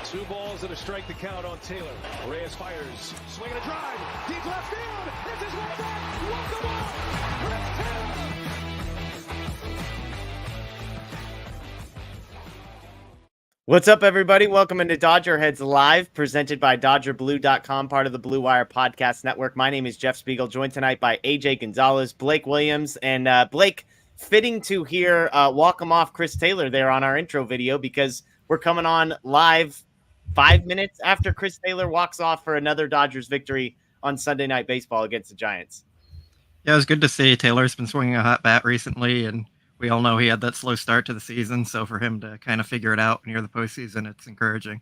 Two balls and a strike to count on Taylor. Reyes fires, swinging a drive, deep left field. It's his way back. Walk the ball. Chris Taylor. What's up, everybody? Welcome into DodgerHeads Live, presented by DodgerBlue.com, part of the Blue Wire Podcast Network. My name is Jeff Spiegel, joined tonight by AJ Gonzalez, Blake Williams, and Blake, fitting to hear walk him off Chris Taylor there on our intro video, because we're coming on live 5 minutes after Chris Taylor walks off for another Dodgers victory on Sunday Night Baseball against the Giants. Yeah, it was good to see. Taylor's been swinging a hot bat recently, and we all know he had that slow start to the season. So for him to kind of figure it out near the postseason, it's encouraging.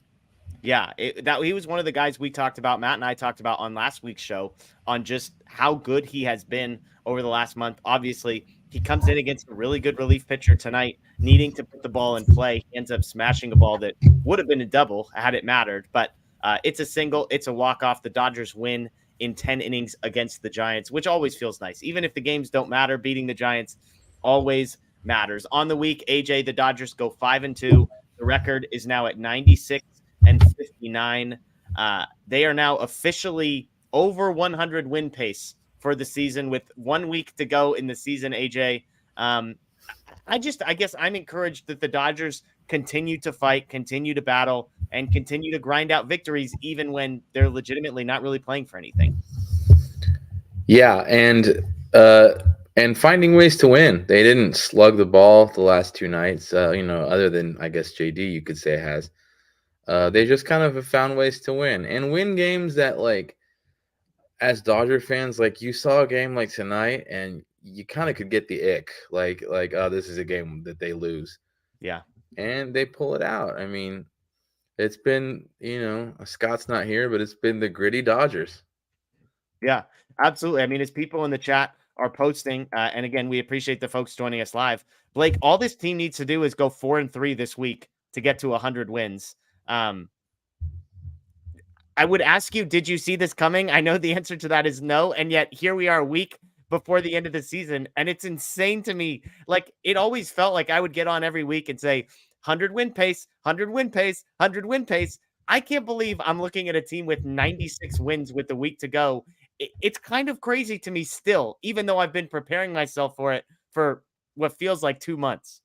Yeah, he was one of the guys we talked about, Matt and I talked about on last week's show, on just how good he has been over the last month. Obviously, he comes in against a really good relief pitcher tonight, needing to put the ball in play. He ends up smashing a ball that would have been a double had it mattered, but it's a single, it's a walk-off. The Dodgers win in 10 innings against the Giants, which always feels nice. Even if the games don't matter, beating the Giants always matters. On the week, AJ, the Dodgers go 5-2. The record is now at 96-59. They are now officially over 100 win pace for the season with 1 week to go in the season, AJ. I guess I'm encouraged that the Dodgers continue to fight, continue to battle, and continue to grind out victories even when they're legitimately not really playing for anything. Yeah, and finding ways to win. They didn't slug the ball the last two nights, other than, I guess, JD, you could say, has. They just kind of have found ways to win and win games that, like, as Dodger fans, like, you saw a game like tonight and you kind of could get the ick, like, oh, this is a game that they lose. Yeah. And they pull it out. I mean, it's been, Scott's not here, but it's been the gritty Dodgers. Yeah, absolutely. I mean, as people in the chat are posting, and again, we appreciate the folks joining us live. Blake, all this team needs to do is go 4-3 this week to get to 100 wins. I would ask you, did you see this coming? I know the answer to that is no, and yet here we are a week before the end of the season, and it's insane to me. Like, it always felt like I would get on every week and say, 100 win pace, 100 win pace, 100 win pace. I can't believe I'm looking at a team with 96 wins with a week to go. It's kind of crazy to me still, even though I've been preparing myself for it for what feels like 2 months.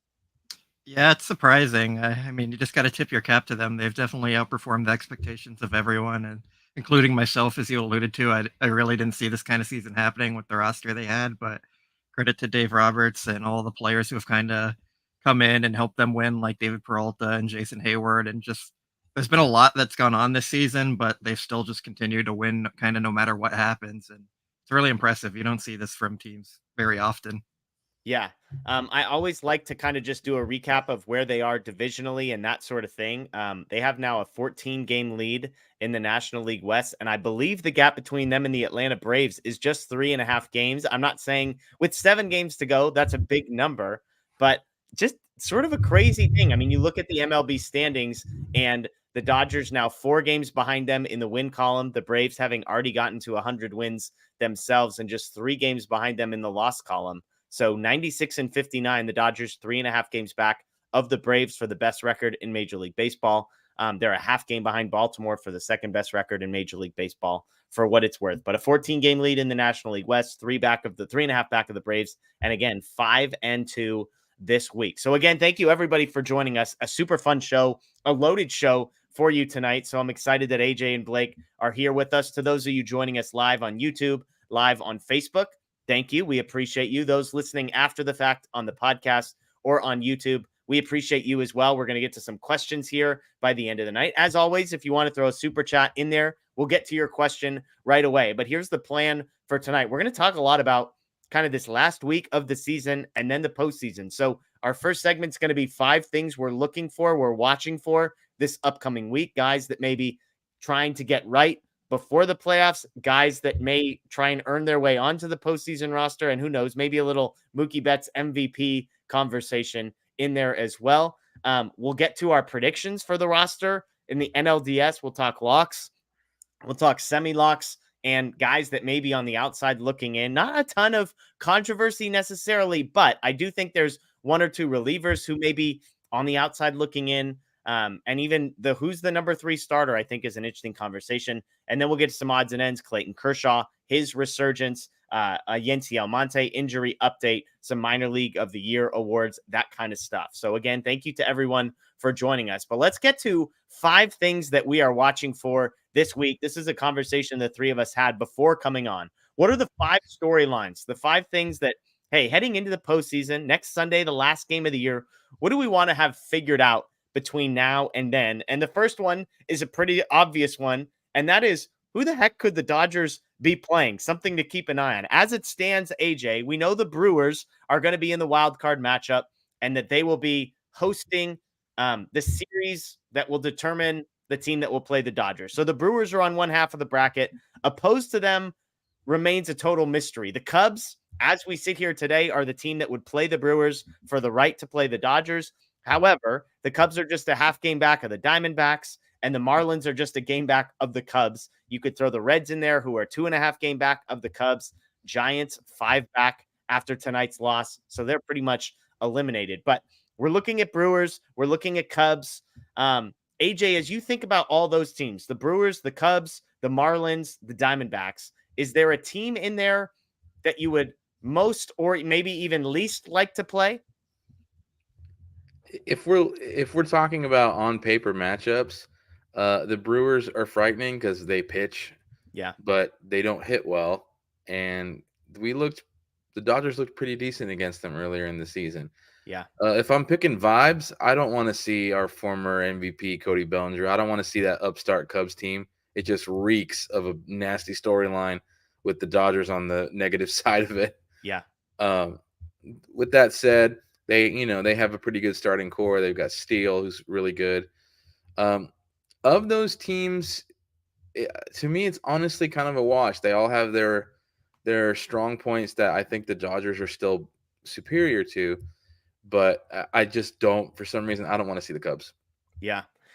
Yeah, it's surprising. I mean, you just got to tip your cap to them. They've definitely outperformed the expectations of everyone, and including myself, as you alluded to. I really didn't see this kind of season happening with the roster they had, but credit to Dave Roberts and all the players who have kind of come in and helped them win, like David Peralta and Jason Hayward. And just, there's been a lot that's gone on this season, but they've still just continued to win kind of no matter what happens. And it's really impressive. You don't see this from teams very often. Yeah. I always like to kind of just do a recap of where they are divisionally and that sort of thing. They have now a 14-game lead in the National League West, and I believe the gap between them and the Atlanta Braves is just 3.5 games. I'm not saying with 7 games to go, that's a big number, but just sort of a crazy thing. I mean, you look at the MLB standings, and the Dodgers now 4 games behind them in the win column, the Braves having already gotten to 100 wins themselves, and just 3 games behind them in the loss column. So 96-59, the Dodgers 3.5 games back of the Braves for the best record in Major League Baseball. They're a half game behind Baltimore for the second best record in Major League Baseball, for what it's worth. But a 14-game lead in the National League West, 3.5 back of the Braves, and again 5-2 this week. So again, thank you everybody for joining us. A super fun show, a loaded show for you tonight. So I'm excited that AJ and Blake are here with us. To those of you joining us live on YouTube, live on Facebook, thank you. We appreciate you. Those listening after the fact on the podcast or on YouTube, we appreciate you as well. We're going to get to some questions here by the end of the night. As always, if you want to throw a super chat in there, we'll get to your question right away. But here's the plan for tonight. We're going to talk a lot about kind of this last week of the season and then the postseason. So our first segment is going to be 5 things we're looking for, we're watching for this upcoming week, guys that may be trying to get right before the playoffs, guys that may try and earn their way onto the postseason roster, and who knows, maybe a little Mookie Betts MVP conversation in there as well. We'll get to our predictions for the roster in the NLDS. We'll talk locks. We'll talk semi-locks and guys that may be on the outside looking in. Not a ton of controversy necessarily, but I do think there's 1 or 2 relievers who maybe on the outside looking in. And even who's the number 3 starter, I think, is an interesting conversation. And then we'll get to some odds and ends. Clayton Kershaw, his resurgence, a Yency Almonte injury update, some minor league of the year awards, that kind of stuff. So again, thank you to everyone for joining us. But let's get to 5 things that we are watching for this week. This is a conversation the 3 of us had before coming on. What are the 5 storylines, the 5 things that, hey, heading into the postseason, next Sunday, the last game of the year, what do we want to have figured out between now and then? And the first one is a pretty obvious one, and that is, who the heck could the Dodgers be playing? Something to keep an eye on. As it stands, AJ, we know the Brewers are going to be in the wild card matchup and that they will be hosting the series that will determine the team that will play the Dodgers. So the Brewers are on one half of the bracket. Opposed to them remains a total mystery. The Cubs, as we sit here today, are the team that would play the Brewers for the right to play the Dodgers. However, the Cubs are just a half game back of the Diamondbacks, and the Marlins are just a game back of the Cubs. You could throw the Reds in there, who are 2.5 game back of the Cubs. Giants 5 back after tonight's loss. So they're pretty much eliminated. But we're looking at Brewers. We're looking at Cubs. AJ, as you think about all those teams, the Brewers, the Cubs, the Marlins, the Diamondbacks, is there a team in there that you would most or maybe even least like to play? If we're talking about on paper matchups, the Brewers are frightening because they pitch, but they don't hit well, and the Dodgers looked pretty decent against them earlier in the season. If I'm picking vibes, I don't want to see our former MVP Cody Bellinger. I don't want to see that upstart Cubs team. It just reeks of a nasty storyline with the Dodgers on the negative side of it. With that said, they have a pretty good starting core. They've got Steele, who's really good. Of those teams, to me, it's honestly kind of a wash. They all have their strong points that I think the Dodgers are still superior to, but I just don't, for some reason, I don't want to see the Cubs.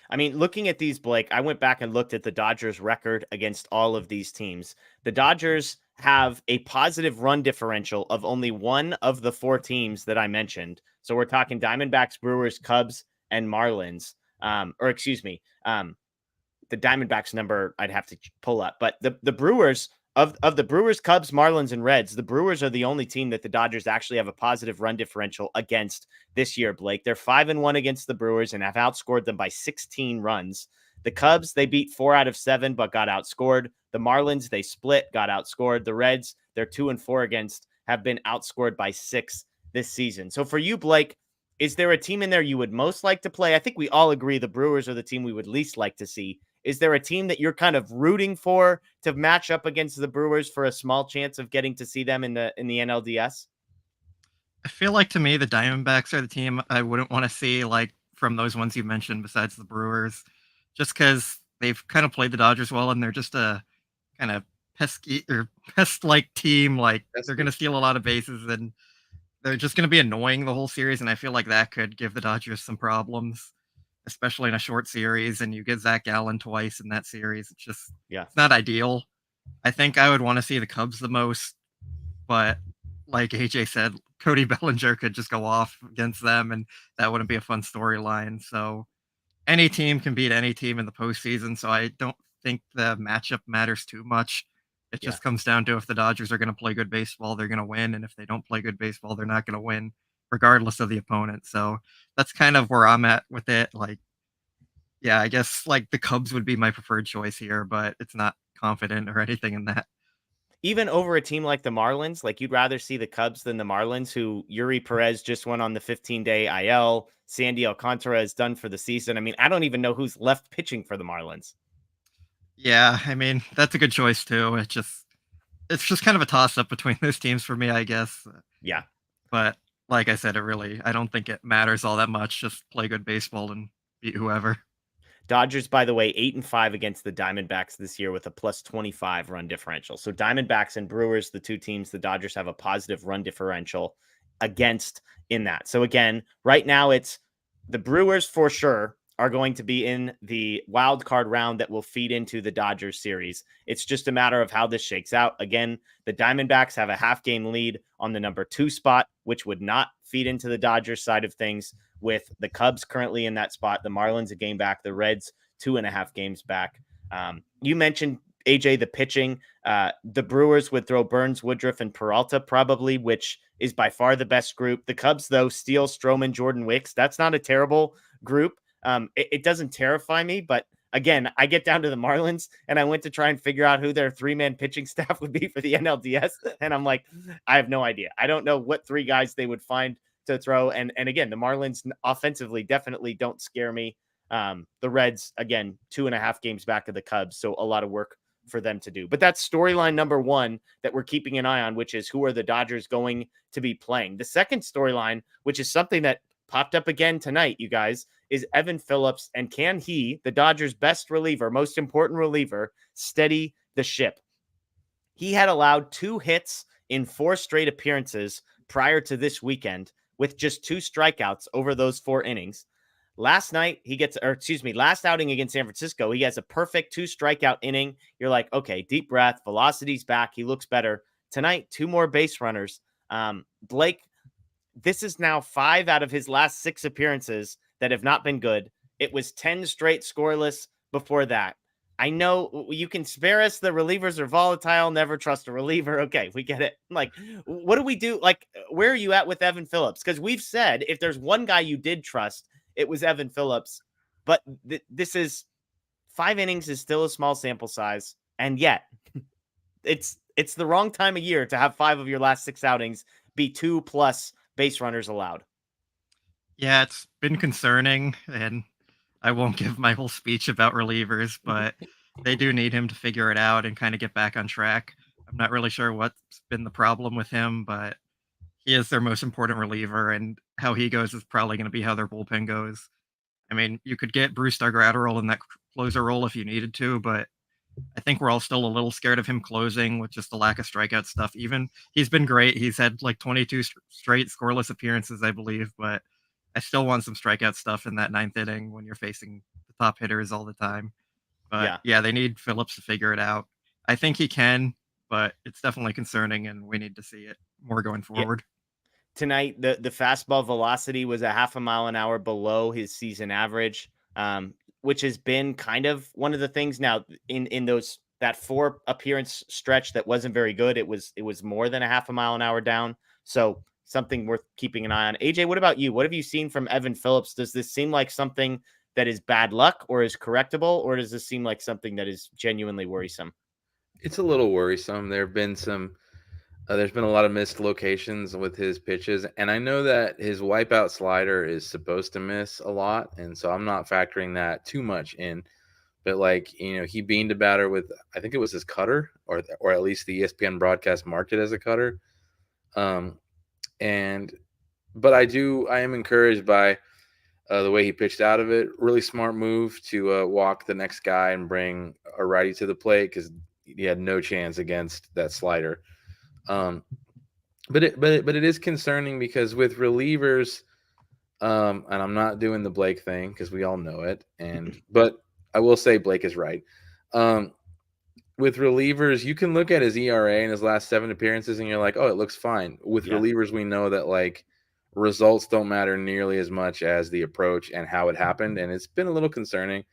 I mean, looking at these, Blake, I went back and looked at the Dodgers' record against all of these teams. The Dodgers have a positive run differential of only one of the 4 teams that I mentioned. So we're talking Diamondbacks, Brewers, Cubs, and Marlins. The Diamondbacks number I'd have to pull up. But the Brewers, of the Brewers, Cubs, Marlins, and Reds, the Brewers are the only team that the Dodgers actually have a positive run differential against this year, Blake. They're 5-1 against the Brewers and have outscored them by 16 runs. The Cubs, they beat 4 out of 7, but got outscored. The Marlins, they split, got outscored. The Reds, they're 2-4 against, have been outscored by 6 this season. So for you, Blake, is there a team in there you would most like to play? I think we all agree the Brewers are the team we would least like to see. Is there a team that you're kind of rooting for to match up against the Brewers for a small chance of getting to see them in the NLDS? I feel like, to me, the Diamondbacks are the team I wouldn't want to see, like, from those ones you mentioned besides the Brewers, just because they've kind of played the Dodgers well, and they're just a kind of pest-like team. Like, they're going to steal a lot of bases, and they're just going to be annoying the whole series, and I feel like that could give the Dodgers some problems, especially in a short series, and you get Zach Gallen twice in that series. It's just it's not ideal. I think I would want to see the Cubs the most, but like AJ said, Cody Bellinger could just go off against them, and that wouldn't be a fun storyline. So any team can beat any team in the postseason, so I don't think the matchup matters too much. It just comes down to if the Dodgers are going to play good baseball, they're going to win, and if they don't play good baseball, they're not going to win, regardless of the opponent. So that's kind of where I'm at with it. Like, I guess like the Cubs would be my preferred choice here, but it's not confident or anything in that. Even over a team like the Marlins, like you'd rather see the Cubs than the Marlins, who Yuri Perez just went on the 15-day IL. Sandy Alcantara is done for the season. I mean, I don't even know who's left pitching for the Marlins. Yeah, I mean, that's a good choice too. It's just kind of a toss-up between those teams for me, I guess. But like I said, I don't think it matters all that much. Just play good baseball and beat whoever. Dodgers, by the way, 8-5 against the Diamondbacks this year with a +25 run differential. So Diamondbacks and Brewers, the 2 teams the Dodgers have a positive run differential against in that. So again, right now it's the Brewers for sure are going to be in the wild card round that will feed into the Dodgers series. It's just a matter of how this shakes out. Again, the Diamondbacks have a half-game lead on the number 2 spot, which would not feed into the Dodgers side of things, with the Cubs currently in that spot, the Marlins a game back, the Reds 2.5 games back. You mentioned, AJ, the pitching. The Brewers would throw Burns, Woodruff, and Peralta probably, which is by far the best group. The Cubs, though, Steele, Stroman, Jordan Wicks. That's not a terrible group. It doesn't terrify me, but again, I get down to the Marlins and I went to try and figure out who their 3-man pitching staff would be for the NLDS. And I'm like, I have no idea. I don't know what 3 guys they would find to throw. And again, the Marlins offensively definitely don't scare me. The Reds, again, 2.5 games back of the Cubs. So a lot of work for them to do. But that's storyline number 1 that we're keeping an eye on, which is who are the Dodgers going to be playing. The second storyline, which is something that popped up again tonight, you guys, is Evan Phillips. And can he, the Dodgers' best reliever, most important reliever, steady the ship? He had allowed 2 hits in 4 straight appearances prior to this weekend with just 2 strikeouts over those 4 innings. Last outing against San Francisco, he has a perfect 2 strikeout inning. You're like, okay, deep breath, velocity's back. He looks better. Tonight, 2 more base runners. Blake, this is now 5 out of his last 6 appearances that have not been good. It was 10 straight scoreless before that. I know you can spare us. The relievers are volatile. Never trust a reliever. Okay, we get it. Like, what do we do? Like, where are you at with Evan Phillips? Because we've said if there's one guy you did trust, it was Evan Phillips. But this is 5 innings is still a small sample size. And yet it's the wrong time of year to have 5 of your last 6 outings be 2+ base runners allowed. Yeah, it's been concerning, and I won't give my whole speech about relievers, but they do need him to figure it out and kind of get back on track. I'm not really sure what's been the problem with him, but he is their most important reliever, and how he goes is probably going to be how their bullpen goes. I mean, you could get Bruce Gratterall in that closer role if you needed to, but I think we're all still a little scared of him closing with just the lack of strikeout stuff. Even he's been great. He's had like 22 straight scoreless appearances, I believe, but I still want some strikeout stuff in that 9th inning when you're facing the top hitters all the time. But yeah, they need Phillips to figure it out. I think he can, but it's definitely concerning, and we need to see it more going forward. Tonight, the fastball velocity was a 0.5 mile an hour below his season average, which has been kind of one of the things. Now, in that 4 appearance stretch that wasn't very good, it was more than a 0.5 mile an hour down. So something worth keeping an eye on. AJ, what about you? What have you seen from Evan Phillips? Does this seem like something that is bad luck or is correctable, or does this seem like something that is genuinely worrisome? It's a little worrisome. There have been there's been a lot of missed locations with his pitches, and I know that his wipeout slider is supposed to miss a lot, and so I'm not factoring that too much in. But he beamed a batter with, I think it was his cutter, or at least the ESPN broadcast marked it as a cutter. But I am encouraged by the way he pitched out of it. Really smart move to walk the next guy and bring a righty to the plate, because he had no chance against that slider. But it is concerning because with relievers, and I'm not doing the Blake thing because we all know it, but I will say Blake is right. With relievers, you can look at his ERA in his last 7 appearances and you're like, oh, it looks fine. With relievers, we know that results don't matter nearly as much as the approach and how it happened. And it's been a little concerning,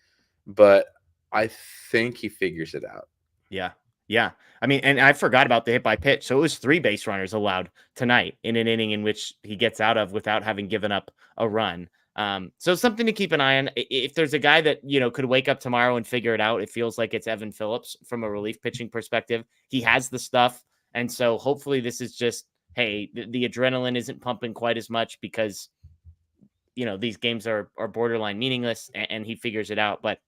but I think he figures it out. Yeah. Yeah. I mean, and I forgot about the hit by pitch. So it was 3 base runners allowed tonight in an inning in which he gets out of without having given up a run. So something to keep an eye on. If there's a guy that, could wake up tomorrow and figure it out, it feels like it's Evan Phillips from a relief pitching perspective. He has the stuff. And so hopefully this is just, hey, the adrenaline isn't pumping quite as much because, these games are borderline meaningless, and he figures it out. But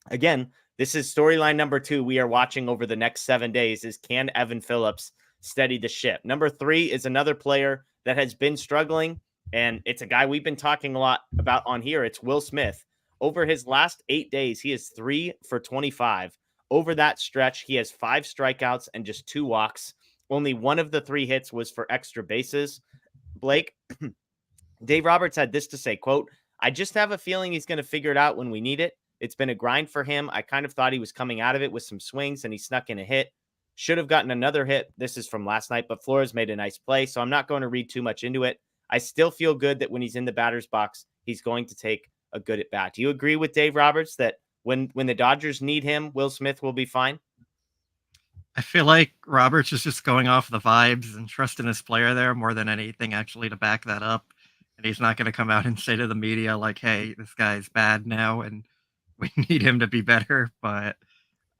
again, this is storyline number 2 we are watching over the next 7 days is, can Evan Phillips steady the ship? Number 3 is another player that has been struggling, and it's a guy we've been talking a lot about on here. It's Will Smith. Over his last 8 days, he is 3 for 25. Over that stretch, he has 5 strikeouts and just 2 walks. Only one of the 3 hits was for extra bases. Blake, Dave Roberts had this to say, quote, I just have a feeling he's going to figure it out when we need it. It's been a grind for him. I kind of thought he was coming out of it with some swings, and he snuck in a hit. Should have gotten another hit. This is from last night, but Flores made a nice play, so I'm not going to read too much into it. I still feel good that when he's in the batter's box, he's going to take a good at bat. Do you agree with Dave Roberts that when the Dodgers need him, Will Smith will be fine? I feel like Roberts is just going off the vibes and trusting his player there more than anything actually to back that up. And he's not going to come out and say to the media like, hey, this guy's bad now and we need him to be better. But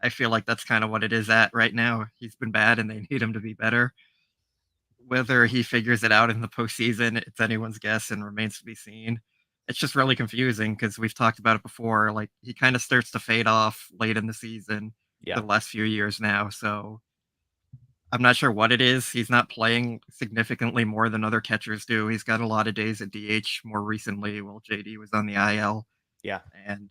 I feel like that's kind of what it is at right now. He's been bad and they need him to be better. Whether he figures it out in the postseason, it's anyone's guess and remains to be seen. It's just really confusing because we've talked about it before. Like he kind of starts to fade off late in the season. Yeah. The last few years now. So I'm not sure what it is. He's not playing significantly more than other catchers do. He's got a lot of days at DH more recently while JD was on the IL. Yeah. And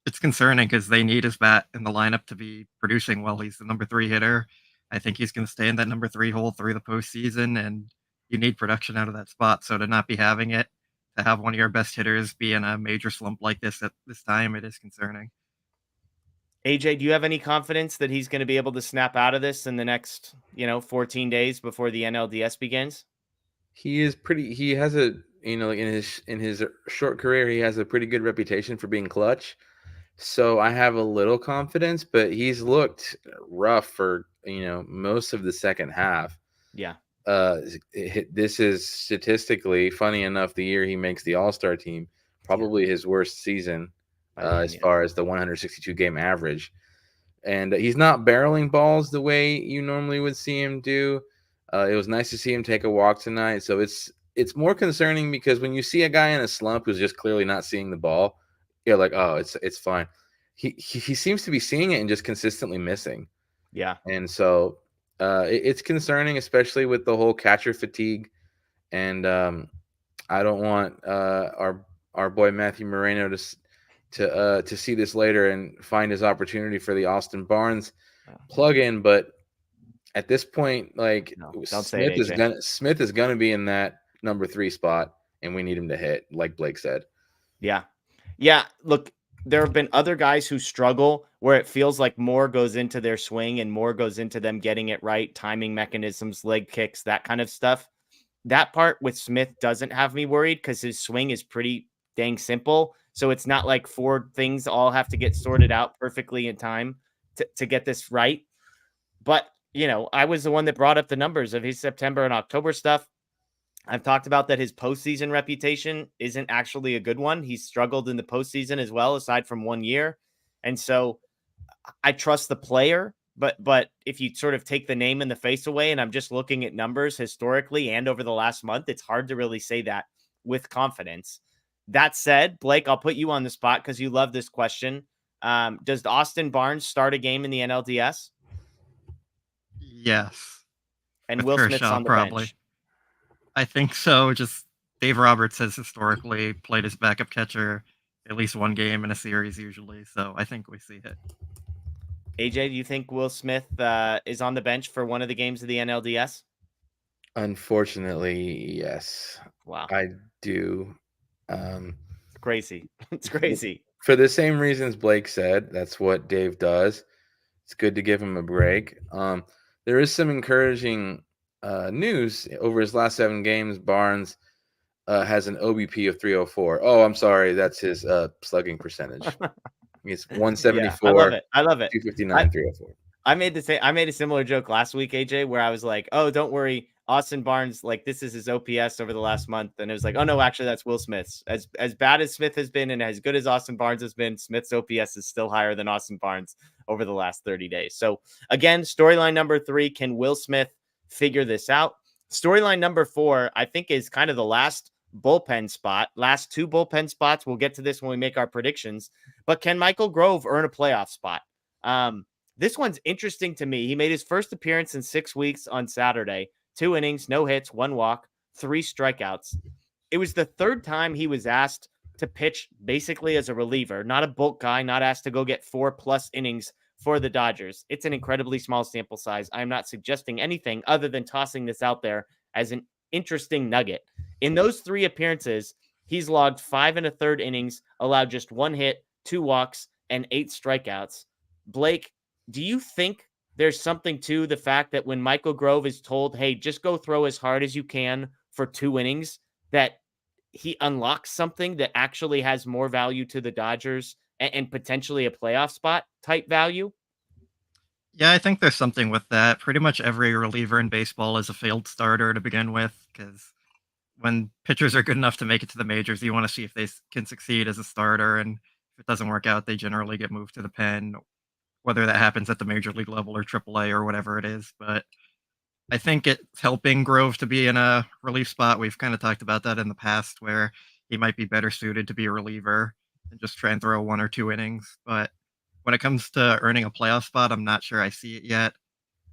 it's concerning because they need his bat in the lineup to be producing well. He's the number 3 hitter. I think he's going to stay in that number 3 hole through the postseason, and you need production out of that spot. So to not be having it, to have one of your best hitters be in a major slump like this at this time, it is concerning. AJ, do you have any confidence that he's going to be able to snap out of this in the next, 14 days before the NLDS begins? He has a, in his short career, he has a pretty good reputation for being clutch. So I have a little confidence, but he's looked rough for, most of the second half. Yeah. This is statistically, funny enough, the year he makes the All-Star team, probably his worst season. As far as the 162 game average, and he's not barreling balls the way you normally would see him do. It was nice to see him take a walk tonight. So it's more concerning because when you see a guy in a slump who's just clearly not seeing the ball, you're like, oh, it's fine. He seems to be seeing it and just consistently missing. Yeah, and so it's concerning, especially with the whole catcher fatigue. And I don't want our boy Matthew Moreno to see this later and find his opportunity for the Austin Barnes plug-in, but at this point, like Smith is gonna be in that number 3 spot, and we need him to hit, like Blake said. Yeah. Look, there have been other guys who struggle where it feels like more goes into their swing and more goes into them getting it right, timing mechanisms, leg kicks, that kind of stuff. That part with Smith doesn't have me worried because his swing is pretty dang simple. So it's not like 4 things all have to get sorted out perfectly in time to get this right. But, I was the one that brought up the numbers of his September and October stuff. I've talked about that his postseason reputation isn't actually a good one. He's struggled in the postseason as well, aside from 1 year. And so I trust the player, but if you sort of take the name and the face away, and I'm just looking at numbers historically and over the last month, it's hard to really say that with confidence. That said, Blake, I'll put you on the spot because you love this question. Does Austin Barnes start a game in the NLDS? Yes. And Will Smith's on the bench. I think so. Just Dave Roberts has historically played as backup catcher at least one game in a series usually. So I think we see it. AJ, do you think Will Smith is on the bench for one of the games of the NLDS? Unfortunately, yes. Wow. I do. Crazy. It's crazy. For the same reasons Blake said, that's what Dave does. It's good to give him a break. There is some encouraging news. Over his last 7 games, Barnes has an OBP of 304. Oh, I'm sorry. That's his slugging percentage. It's 174. Yeah, I love it. 259, 304. I made a similar joke last week, AJ, where I was like, oh, don't worry. Austin Barnes, like this is his OPS over the last month. And it was like, oh no, actually that's Will Smith's. As bad as Smith has been and as good as Austin Barnes has been, Smith's OPS is still higher than Austin Barnes over the last 30 days. So again, storyline number 3, can Will Smith figure this out? Storyline number 4, I think is kind of the last bullpen spot, last 2 bullpen spots. We'll get to this when we make our predictions, but can Michael Grove earn a playoff spot? This one's interesting to me. He made his first appearance in 6 weeks on Saturday. 2 innings, no hits, 1 walk, 3 strikeouts. It was the 3rd time he was asked to pitch basically as a reliever, not a bulk guy, not asked to go get 4+ innings for the Dodgers. It's an incredibly small sample size. I'm not suggesting anything other than tossing this out there as an interesting nugget. In those 3 appearances, he's logged 5 1/3 innings, allowed just 1 hit, 2 walks, and 8 strikeouts. Blake, do you think there's something to the fact that when Michael Grove is told, hey, just go throw as hard as you can for 2 innings, that he unlocks something that actually has more value to the Dodgers and potentially a playoff spot type value? Yeah, I think there's something with that. Pretty much every reliever in baseball is a failed starter to begin with, because when pitchers are good enough to make it to the majors, you want to see if they can succeed as a starter. And if it doesn't work out, they generally get moved to the pen, whether that happens at the major league level or AAA or whatever it is. But I think it's helping Grove to be in a relief spot. We've kind of talked about that in the past, where he might be better suited to be a reliever and just try and throw 1 or 2 innings. But when it comes to earning a playoff spot, I'm not sure I see it yet.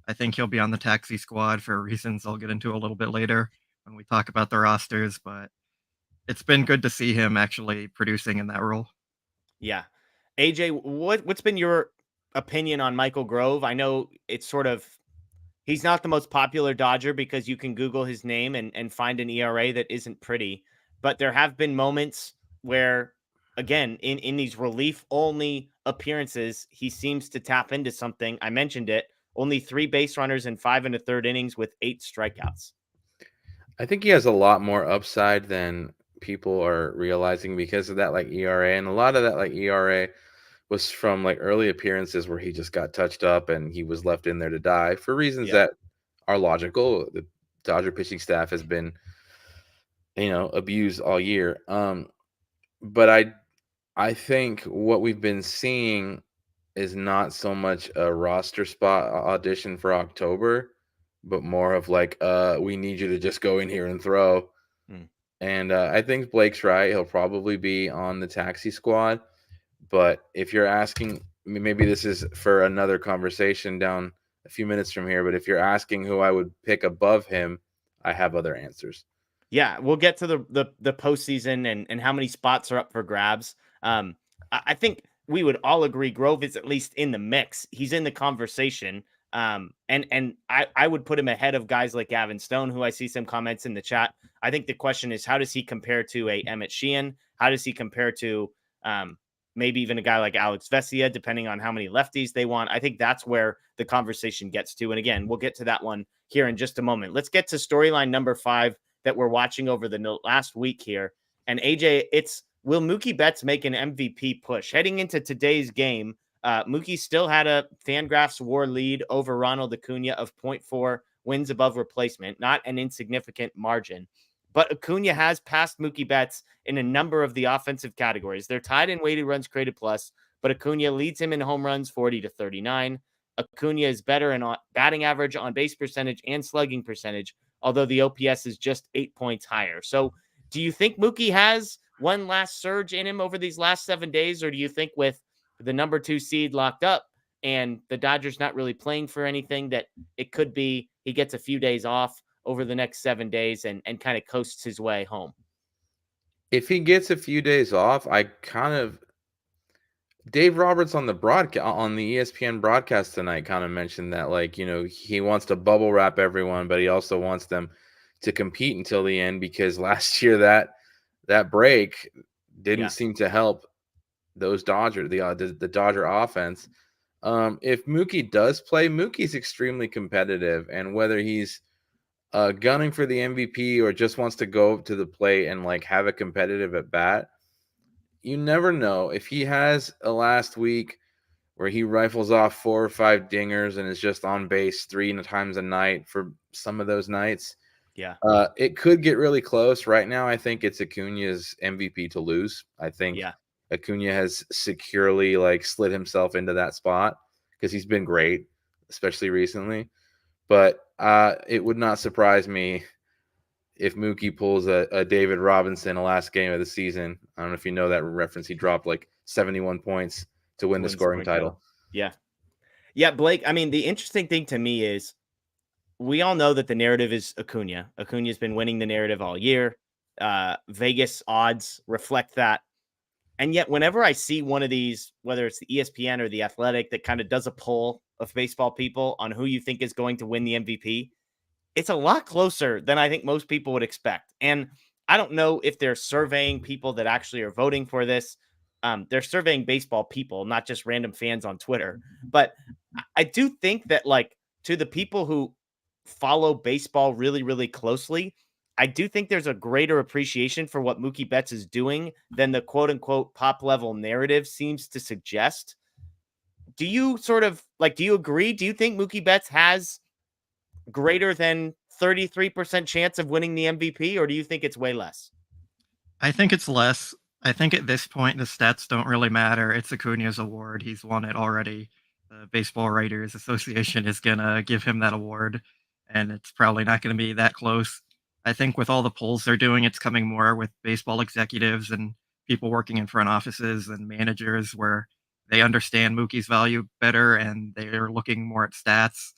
I think he'll be on the taxi squad for reasons I'll get into a little bit later when we talk about the rosters, but it's been good to see him actually producing in that role. Yeah. AJ, what's been your opinion on Michael Grove? I know it's sort of he's not the most popular Dodger because you can Google his name and find an ERA that isn't pretty. But there have been moments where, again, in these relief only appearances, he seems to tap into something. I mentioned it. Only 3 base runners in 5 1/3 innings with 8 strikeouts. I think he has a lot more upside than people are realizing because of that ERA, and a lot of that ERA was from early appearances where he just got touched up and he was left in there to die for reasons Yeah. that are logical. The Dodger pitching staff has been, abused all year. But I think what we've been seeing is not so much a roster spot audition for October, but more of we need you to just go in here and throw. Hmm. And I think Blake's right. He'll probably be on the taxi squad. But if you're asking, maybe this is for another conversation down a few minutes from here, but if you're asking who I would pick above him, I have other answers. Yeah, we'll get to the postseason and how many spots are up for grabs. I think we would all agree Grove is at least in the mix. He's in the conversation. And I would put him ahead of guys like Gavin Stone, who I see some comments in the chat. I think the question is, how does he compare to a Emmett Sheehan? How does he compare to maybe even a guy like Alex Vesia, depending on how many lefties they want? I think that's where the conversation gets to. And again, we'll get to that one here in just a moment. Let's get to storyline number 5 that we're watching over the last week here. And AJ, it's will Mookie Betts make an MVP push? Heading into today's game, Mookie still had a Fangraphs WAR lead over Ronald Acuna of 0.4 wins above replacement, not an insignificant margin. But Acuna has passed Mookie Betts in a number of the offensive categories. They're tied in weighted runs created plus, but Acuna leads him in home runs 40-39. Acuna is better in batting average, on base percentage, and slugging percentage, although the OPS is just 8 points higher. So do you think Mookie has one last surge in him over these last 7 days, or do you think with the number 2 seed locked up and the Dodgers not really playing for anything, that it could be he gets a few days off over the next 7 days and kind of coasts his way home? If he gets a few days off, Dave Roberts on the ESPN broadcast tonight kind of mentioned that he wants to bubble wrap everyone, but he also wants them to compete until the end, because last year that break didn't seem to help those the Dodger offense. If Mookie does play, Mookie's extremely competitive, and whether he's gunning for the MVP or just wants to go to the plate and have a competitive at bat, you never know. If he has a last week where he rifles off 4 or 5 dingers and is just on base 3 times a night for some of those nights, it could get really close. Right now, I think it's Acuna's MVP to lose. I think Acuna has securely slid himself into that spot because he's been great, especially recently. But it would not surprise me if Mookie pulls a David Robinson, a last game of the season. I don't know if you know that reference. He dropped 71 points to win the scoring title. Yeah, Blake, I mean, the interesting thing to me is we all know that the narrative is Acuna. Acuna's been winning the narrative all year. Vegas odds reflect that. And yet whenever I see one of these, whether it's the ESPN or the Athletic, that kind of does a poll of baseball people on who you think is going to win the MVP, it's a lot closer than I think most people would expect. And I don't know if they're surveying people that actually are voting for this. They're surveying baseball people, not just random fans on Twitter. But I do think that, like, to the people who follow baseball really, really closely, I do think there's a greater appreciation for what Mookie Betts is doing than the quote unquote pop level narrative seems to suggest. Do you do you agree? Do you think Mookie Betts has greater than 33% chance of winning the MVP, or do you think it's way less? I think it's less. I think at this point the stats don't really matter. It's Acuna's award. He's won it already. The Baseball Writers Association is gonna give him that award, and it's probably not gonna be that close. I think with all the polls they're doing, it's coming more with baseball executives and people working in front offices and managers where they understand Mookie's value better and they're looking more at stats.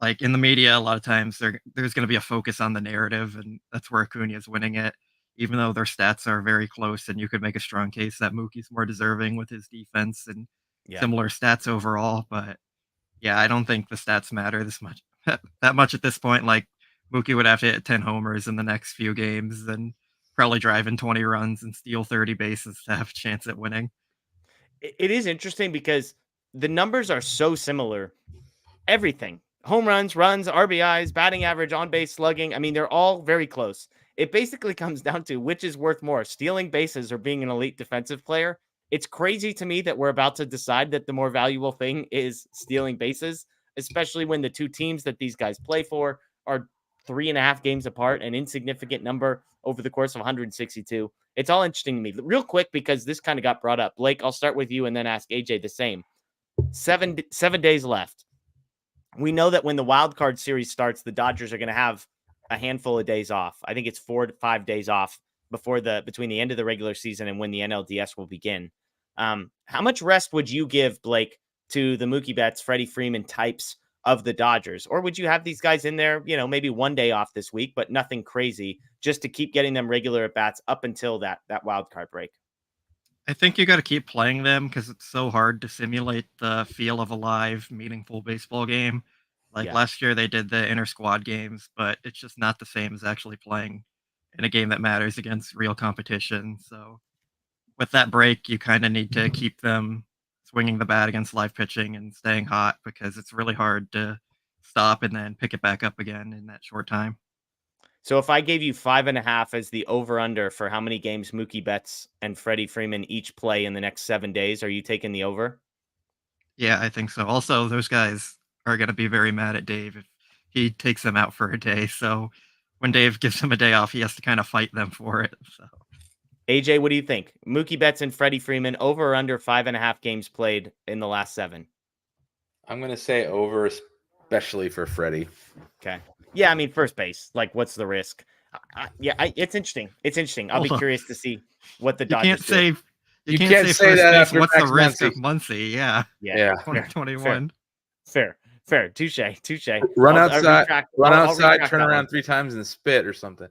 Like in the media, a lot of times there's going to be a focus on the narrative, and that's where Acuna is winning it. Even though their stats are very close, and you could make a strong case that Mookie's more deserving with his defense and similar stats overall. But yeah, I don't think the stats matter this much that much at this point. Like Mookie would have to hit 10 homers in the next few games and probably drive in 20 runs and steal 30 bases to have a chance at winning. It is interesting because the numbers are so similar. Everything. Home runs, runs, RBIs, batting average, on base slugging. I mean, they're all very close. It basically comes down to which is worth more, stealing bases or being an elite defensive player. It's crazy to me that we're about to decide that the more valuable thing is stealing bases, especially when the two teams that these guys play for are 3.5 games apart, an insignificant number over the course of 162. It's all interesting to me. Real quick, because this kind of got brought up. Blake, I'll start with you and then ask AJ the same. 7 days left. We know that when the wild card series starts, the Dodgers are going to have a handful of days off. I think it's 4 to 5 days off between the end of the regular season and when the NLDS will begin. How much rest would you give, Blake, to the Mookie Betts, Freddie Freeman types of the Dodgers? Or would you have these guys in there, maybe one day off this week, but nothing crazy, just to keep getting them regular at bats up until that wild card break? I think you got to keep playing them because it's so hard to simulate the feel of a live, meaningful baseball game. Like last year, they did the inter squad games, but it's just not the same as actually playing in a game that matters against real competition. So with that break, you kind of need to keep them swinging the bat against live pitching and staying hot because it's really hard to stop and then pick it back up again in that short time. So if I gave you 5.5 as the over-under for how many games Mookie Betts and Freddie Freeman each play in the next 7 days, are you taking the over? Yeah, I think so. Also, those guys are going to be very mad at Dave if he takes them out for a day. So when Dave gives him a day off, he has to kind of fight them for it. So AJ, what do you think? Mookie Betts and Freddie Freeman, over or under 5.5 games played in the last 7? I'm going to say over, especially for Freddie. Okay. Yeah, I mean, first base. Like, what's the risk? It's interesting. It's interesting. I'll be curious to see what the Dodgers do. You can't say that after what's the risk Muncy. of Muncy? Yeah. 2021. Fair. Touche. Run outside, turn around 3 times and spit or something.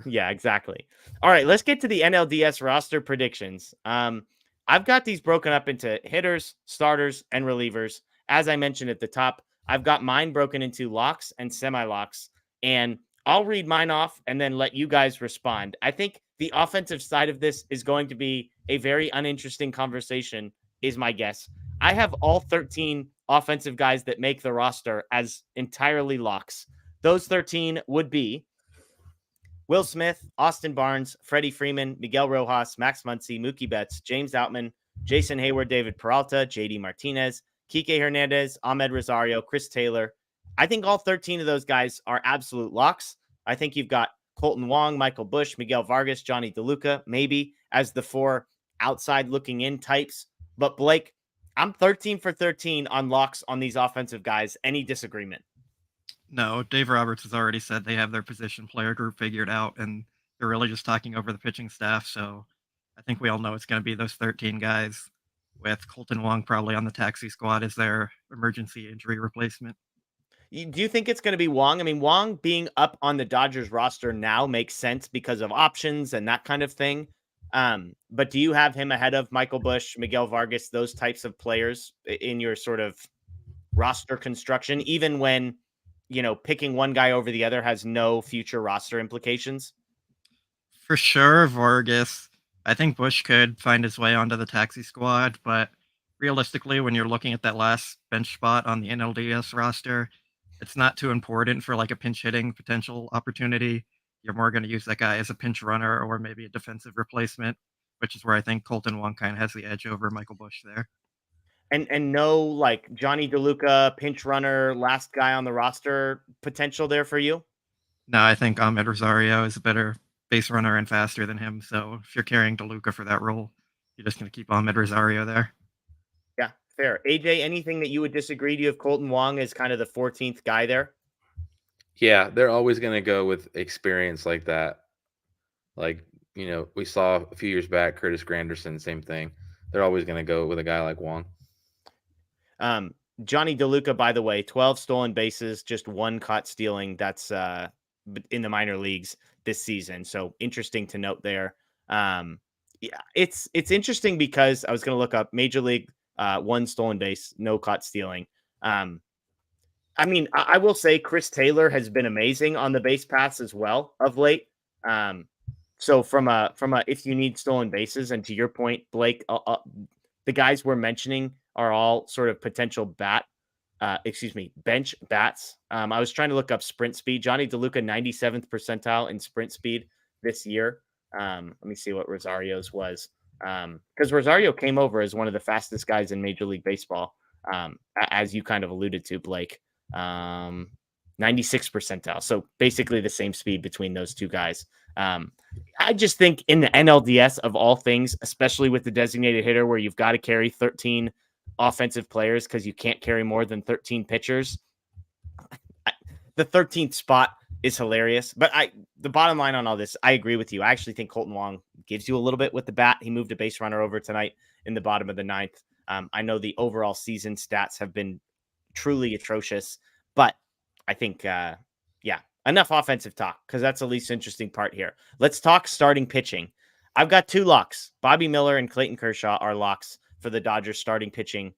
Yeah, exactly. All right, let's get to the NLDS roster predictions. I've got these broken up into hitters, starters, and relievers. As I mentioned at the top, I've got mine broken into locks and semi-locks, and I'll read mine off and then let you guys respond. I think the offensive side of this is going to be a very uninteresting conversation, is my guess. I have all 13 offensive guys that make the roster as entirely locks. Those 13 would be Will Smith, Austin Barnes, Freddie Freeman, Miguel Rojas, Max Muncy, Mookie Betts, James Outman, Jason Hayward, David Peralta, JD Martinez, Kike Hernandez, Ahmed Rosario, Chris Taylor. I think all 13 of those guys are absolute locks. I think you've got Colton Wong, Michael Busch, Miguel Vargas, Johnny DeLuca, maybe as the 4 outside looking in types. But Blake, I'm 13 for 13 on locks on these offensive guys. Any disagreement? No, Dave Roberts has already said they have their position player group figured out, and they're really just talking over the pitching staff. So I think we all know it's going to be those 13 guys, with Colton Wong probably on the taxi squad as their emergency injury replacement. Do you think it's going to be Wong? I mean, Wong being up on the Dodgers roster now makes sense because of options and that kind of thing. But do you have him ahead of Michael Busch, Miguel Vargas, those types of players in your sort of roster construction, even when, picking one guy over the other has no future roster implications? For sure, Vargas. I think Bush could find his way onto the taxi squad, but realistically, when you're looking at that last bench spot on the NLDS roster, it's not too important for like a pinch hitting potential opportunity. You're more going to use that guy as a pinch runner or maybe a defensive replacement, which is where I think Colton Wong kind of has the edge over Michael Bush there. And no like Johnny DeLuca pinch runner, last guy on the roster potential there for you? No, I think Ahmed Rosario is a better base runner and faster than him. So if you're carrying DeLuca for that role, you're just going to keep Ahmed Rosario there. Yeah, fair. AJ, anything that you would disagree? Do you have Colton Wong as kind of the 14th guy there? Yeah, they're always going to go with experience like that. Like, we saw a few years back, Curtis Granderson, same thing. They're always going to go with a guy like Wong. Johnny DeLuca, by the way, 12 stolen bases, just one caught stealing. That's in the minor leagues this season. So interesting to note there. Yeah, it's interesting because I was going to look up Major League, one stolen base, no caught stealing. I mean, I will say Chris Taylor has been amazing on the base paths as well of late. So from a if you need stolen bases, and to your point, Blake, the guys we're mentioning are all sort of potential bench bats. I was trying to look up sprint speed. Johnny DeLuca, 97th percentile in sprint speed this year. Let me see what Rosario's was. Because Rosario came over as one of the fastest guys in Major League Baseball, as you kind of alluded to, Blake. 96 percentile. So basically the same speed between those two guys. I just think in the NLDS of all things, especially with the designated hitter where you've got to carry 13 offensive players because you can't carry more than 13 pitchers, the 13th spot is hilarious. But the bottom line on all this, I agree with you. I actually think Colton Wong gives you a little bit with the bat. He moved a base runner over tonight in the bottom of the ninth. I know the overall season stats have been truly atrocious, but I think, enough offensive talk because that's the least interesting part here. Let's talk starting pitching. I've got two locks. Bobby Miller and Clayton Kershaw are locks for the Dodgers starting pitching.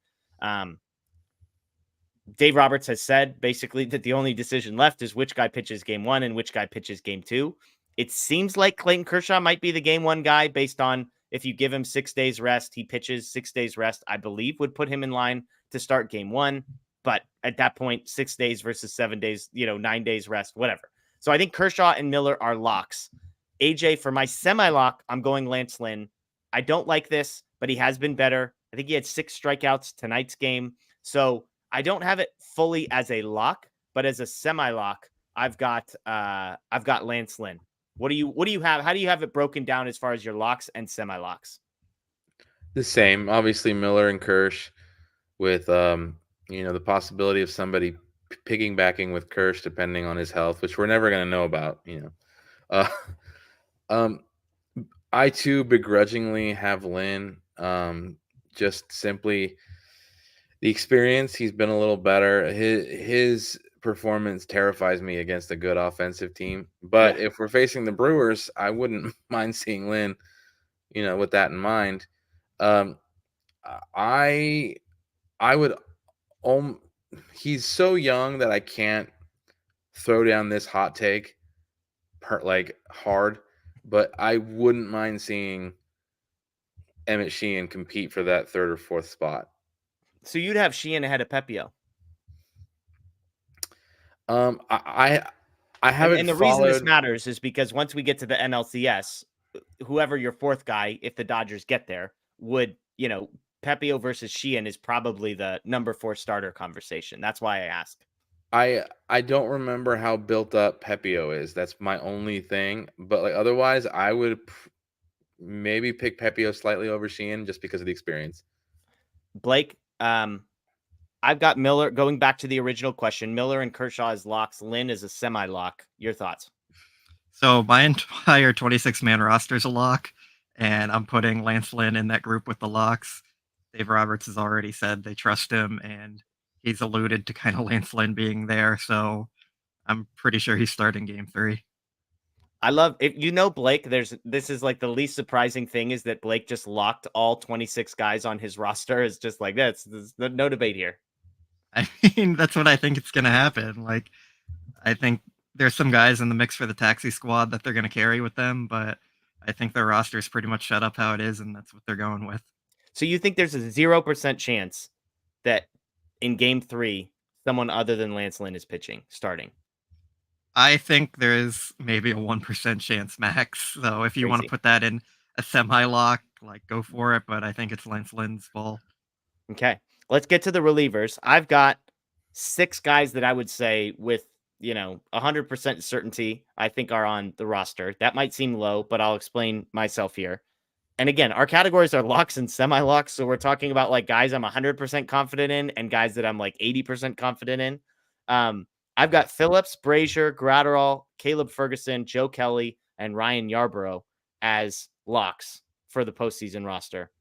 Dave Roberts has said basically that the only decision left is which guy pitches game one and which guy pitches game two. It seems like Clayton Kershaw might be the game one guy based on if you give him 6 days rest, he pitches 6 days rest, I believe would put him in line to start game one. But at that point, 6 days versus 7 days, 9 days rest, whatever. So I think Kershaw and Miller are locks. AJ, for my semi-lock, I'm going Lance Lynn. I don't like this, but he has been better. I think he had 6 strikeouts tonight's game. So I don't have it fully as a lock, but as a semi-lock, I've got Lance Lynn. What do you have? How do you have it broken down as far as your locks and semi-locks? The same, obviously Miller and Kersh with the possibility of somebody piggybacking with Kersh depending on his health, which we're never going to know about, I too begrudgingly have Lynn, just simply the experience. He's been a little better. His performance terrifies me against a good offensive team. But if we're facing the Brewers, I wouldn't mind seeing Lynn, with that in mind. I would. He's so young that I can't throw down this hot take hard, but I wouldn't mind seeing Emmett Sheehan compete for that 3rd or 4th spot. So you'd have Sheehan ahead of Pepio. I haven't. And the reason this matters is because once we get to the NLCS, whoever your 4th guy, if the Dodgers get there, would, Pepio versus Sheehan is probably the number 4 starter conversation. That's why I ask. I don't remember how built up Pepio is. That's my only thing. But otherwise, I would maybe pick Pepio slightly over Sheehan just because of the experience. Blake, I've got Miller. Going back to the original question, Miller and Kershaw as locks. Lynn is a semi-lock. Your thoughts? So my entire 26-man roster is a lock, and I'm putting Lance Lynn in that group with the locks. Dave Roberts has already said they trust him, and he's alluded to kind of Lance Lynn being there. So I'm pretty sure he's starting game 3. I love it. Blake, this is like the least surprising thing is that Blake just locked all 26 guys on his roster. It's just like there's no debate here. I mean, that's what I think it's going to happen. I think there's some guys in the mix for the taxi squad that they're going to carry with them, but I think their roster is pretty much set up how it is, and that's what they're going with. So you think there's a 0% chance that in game 3, someone other than Lance Lynn is starting? I think there's maybe a 1% chance max. So if you want to Crazy. put that in a semi-lock, like go for it. But I think it's Lance Lynn's ball. Okay. Let's get to the relievers. I've got 6 guys that I would say with, 100% certainty, I think are on the roster. That might seem low, but I'll explain myself here. And again, our categories are locks and semi-locks. So we're talking about like guys I'm 100% confident in and guys that I'm like 80% confident in. I've got Phillips, Brazier, Gratterall, Caleb Ferguson, Joe Kelly, and Ryan Yarbrough as locks for the postseason roster.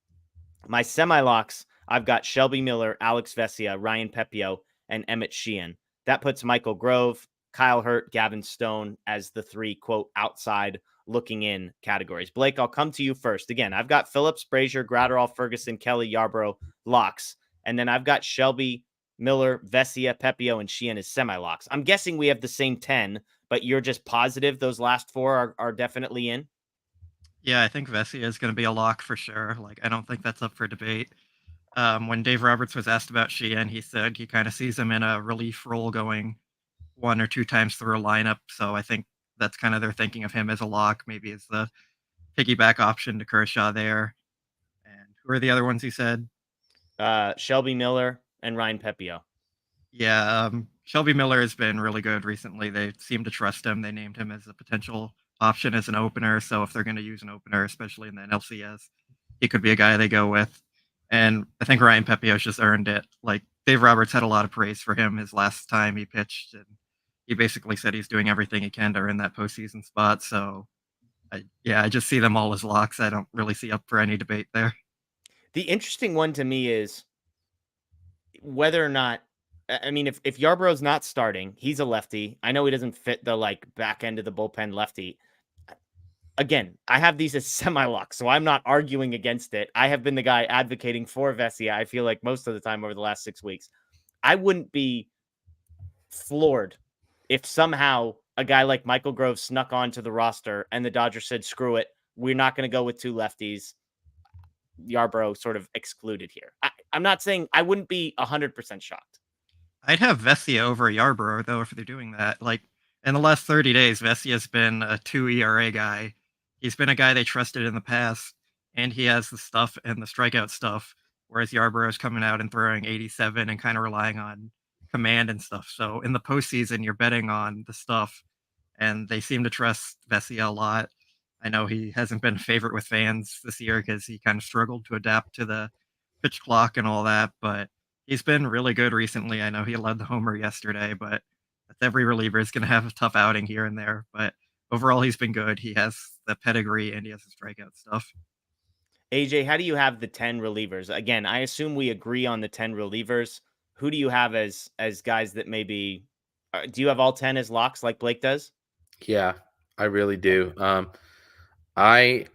My semi-locks, I've got Shelby Miller, Alex Vesia, Ryan Pepio, and Emmett Sheehan. That puts Michael Grove, Kyle Hurt, Gavin Stone as the 3, quote, outside looking in categories. Blake, I'll come to you first. Again, I've got Phillips, Brazier, Gratterall, Ferguson, Kelly, Yarbrough, locks. And then I've got Shelby, Miller, Vesia, Pepio, and Sheehan as semi-locks. I'm guessing we have the same 10, but you're just positive those last 4 are definitely in? Yeah, I think Vesia is going to be a lock for sure. Like, I don't think that's up for debate. When Dave Roberts was asked about Sheehan, he said he kind of sees him in a relief role going 1 or 2 times through a lineup. So I think that's kind of their thinking of him as a lock, maybe as the piggyback option to Kershaw there. And who are the other ones he said? Shelby Miller and Ryan Pepio. Yeah, Shelby Miller has been really good recently. They seem to trust him. They named him as a potential option as an opener. So if they're going to use an opener, especially in the NLCS, he could be a guy they go with. And I think Ryan Pepio's just earned it. Like Dave Roberts had a lot of praise for him his last time he pitched, and he basically said he's doing everything he can to earn that postseason spot. So, I just see them all as locks. I don't really see up for any debate there. The interesting one to me is whether or not, I mean, if Yarbrough's not starting, he's a lefty. I know he doesn't fit the like back end of the bullpen lefty. Again, I have these as semi-locks, so I'm not arguing against it. I have been the guy advocating for Vesia, I feel like most of the time over the last 6 weeks. I wouldn't be floored if somehow a guy like Michael Grove snuck onto the roster and the Dodgers said, screw it, we're not going to go with 2 lefties. Yarbrough sort of excluded here. I'm not saying I wouldn't be 100% shocked. I'd have Vesia over Yarbrough, though, if they're doing that. Like, in the last 30 days, Vesia's been a 2 ERA guy. He's been a guy they trusted in the past, and he has the stuff and the strikeout stuff, whereas Yarbrough is coming out and throwing 87 and kind of relying on command and stuff. So in the postseason, you're betting on the stuff, and they seem to trust Vesia a lot. I know he hasn't been a favorite with fans this year because he kind of struggled to adapt to the pitch clock and all that, but he's been really good recently. I know he led the homer yesterday, but every reliever is going to have a tough outing here and there. But overall, he's been good. He has the pedigree and he has the strikeout stuff. AJ, how do you have the 10 relievers? Again, I assume we agree on the 10 relievers. Who do you have as guys that maybe do you have all 10 as locks like Blake does? Yeah, I really do. I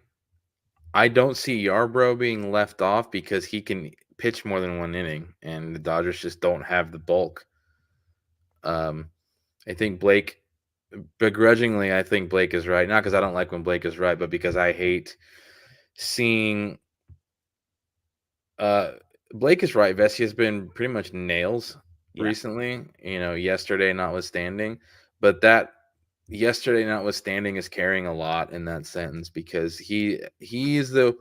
don't see Yarbrough being left off because he can pitch more than 1 inning, and the Dodgers just don't have the bulk. I think Blake, begrudgingly, I think Blake is right. Not because I don't like when Blake is right, but because I hate seeing. Blake is right. Vesia has been pretty much nails recently. Yesterday notwithstanding, but that yesterday notwithstanding is carrying a lot in that sentence because he is the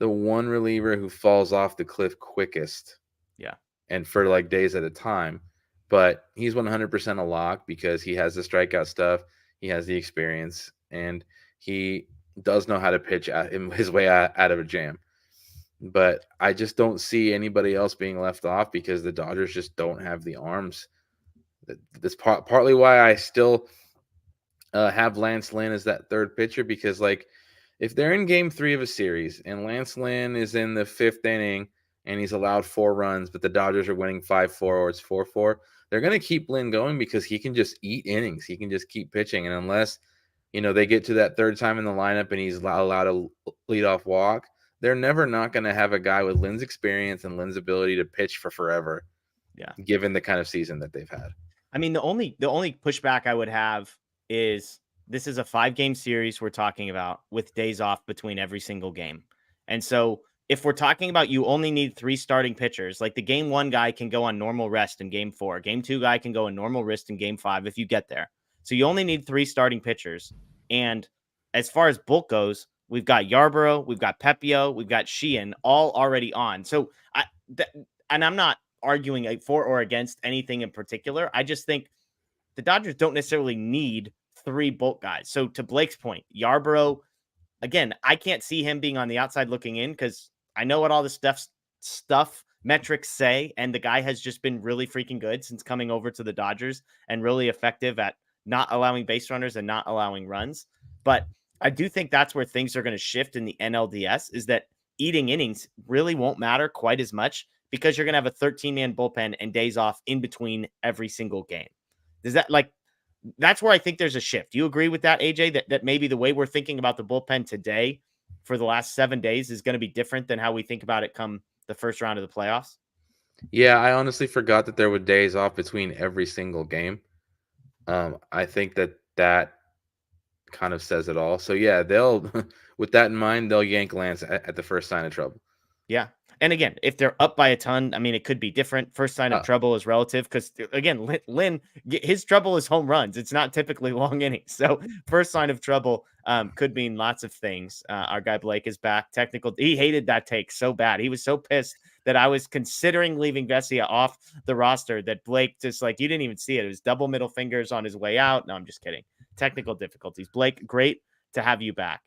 one reliever who falls off the cliff quickest. Yeah. And for like days at a time. But he's 100% a lock because he has the strikeout stuff, he has the experience, and he does know how to pitch his way out of a jam. But I just don't see anybody else being left off because the Dodgers just don't have the arms. That's partly why I still have Lance Lynn as that third pitcher because, like, if they're in game 3 of a series and Lance Lynn is in the 5th inning and he's allowed 4 runs, but the Dodgers are winning 5-4 or it's 4-4, they're going to keep Lynn going because he can just eat innings. He can just keep pitching. And unless, they get to that third time in the lineup and he's allowed a leadoff walk, they're never not going to have a guy with Lynn's experience and Lynn's ability to pitch for forever. Yeah. Given the kind of season that they've had. I mean, the only pushback I would have is this is a 5-game series we're talking about with days off between every single game. And so if we're talking about you only need 3 starting pitchers, like the game 1 guy can go on normal rest in game 4, game 2 guy can go on normal rest in game 5 if you get there. So you only need 3 starting pitchers. And as far as bulk goes, we've got Yarborough, we've got Pepio, we've got Sheehan all already on. So and I'm not arguing for or against anything in particular. I just think the Dodgers don't necessarily need 3 bulk guys. So to Blake's point, Yarborough, again, I can't see him being on the outside looking in because I know what all the stuff metrics say, and the guy has just been really freaking good since coming over to the Dodgers and really effective at not allowing base runners and not allowing runs. But I do think that's where things are going to shift in the NLDS, is that eating innings really won't matter quite as much because you're going to have a 13-man bullpen and days off in between every single game. Does that, like, that's where I think there's a shift. Do you agree with that, AJ, that maybe the way we're thinking about the bullpen today for the last 7 days is going to be different than how we think about it come the first round of the playoffs? Yeah, I honestly forgot that there were days off between every single game. I think that kind of says it all. So yeah, they'll with that in mind, they'll yank Lance at the first sign of trouble. Yeah. And again, if they're up by a ton, I mean, it could be different. First sign of trouble is relative because, again, Lynn, his trouble is home runs. It's not typically long innings. So first sign of trouble could mean lots of things. Our guy Blake is back. Technical. He hated that take so bad. He was so pissed that I was considering leaving Vesia off the roster that Blake just, like, you didn't even see it. It was double middle fingers on his way out. No, I'm just kidding. Technical difficulties. Blake, great to have you back.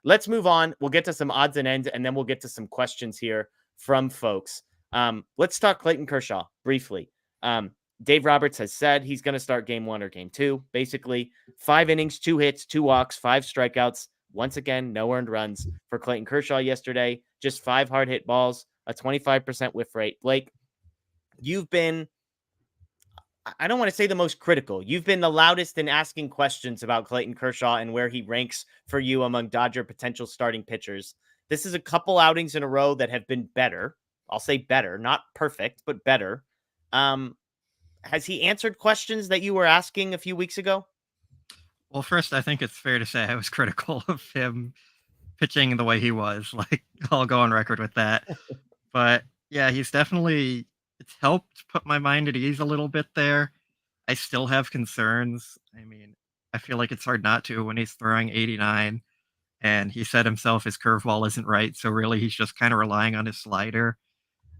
Let's move on. We'll get to some odds and ends, and then we'll get to some questions here from folks. Let's talk Clayton Kershaw briefly. Dave Roberts has said he's going to start game 1 or game 2. Basically, 5 innings, 2 hits, 2 walks, 5 strikeouts. Once again, no earned runs for Clayton Kershaw yesterday. Just 5 hard hit balls, a 25% whiff rate. Blake, you've been, I don't want to say the most critical. You've been the loudest in asking questions about Clayton Kershaw and where he ranks for you among Dodger potential starting pitchers. This is a couple outings in a row that have been better. I'll say better, not perfect, but better. Has he answered questions that you were asking a few weeks ago? Well, first, I think it's fair to say I was critical of him pitching the way he was. Like, I'll go on record with that. But yeah, he's definitely, it's helped put my mind at ease a little bit there. I still have concerns. I mean, I feel like it's hard not to when he's throwing 89. And he said himself his curveball isn't right. So really, he's just kind of relying on his slider.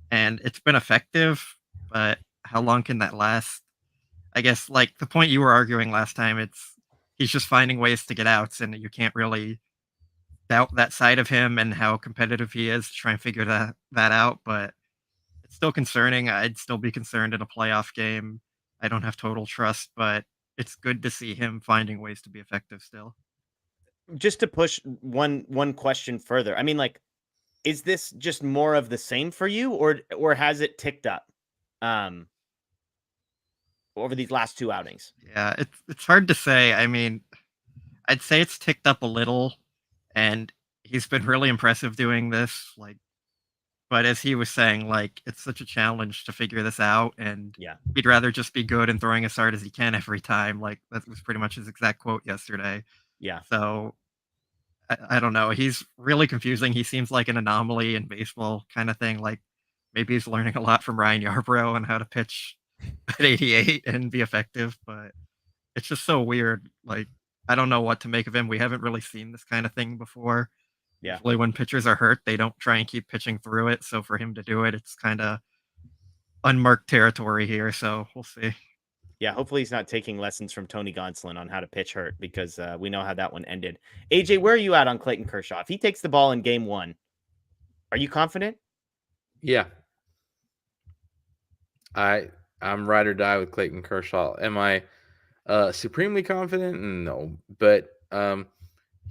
And it's been effective, but how long can that last? I guess, like the point you were arguing last time, it's he's just finding ways to get outs, and you can't really doubt that side of him and how competitive he is to try and figure that out. But it's still concerning. I'd still be concerned in a playoff game. I don't have total trust, but it's good to see him finding ways to be effective still. Just to push one question further, I mean, like, is this just more of the same for you, or has it ticked up over these last 2 outings? Yeah, it's hard to say. I mean, I'd say it's ticked up a little, and he's been really impressive doing this. Like, but as he was saying, like, it's such a challenge to figure this out, and yeah, he'd rather just be good and throwing as hard as he can every time. Like, that was pretty much his exact quote yesterday. Yeah. So I don't know. He's really confusing. He seems like an anomaly in baseball kind of thing. Like, maybe he's learning a lot from Ryan Yarbrough on how to pitch at 88 and be effective, but it's just so weird. Like, I don't know what to make of him. We haven't really seen this kind of thing before. Yeah. Usually when pitchers are hurt, they don't try and keep pitching through it. So for him to do it, it's kind of unmarked territory here. So we'll see. Yeah, hopefully he's not taking lessons from Tony Gonsolin on how to pitch hurt, because we know how that one ended. AJ, where are you at on Clayton Kershaw? If he takes the ball in game 1, are you confident? Yeah. I'm ride or die with Clayton Kershaw. Am I supremely confident? No, but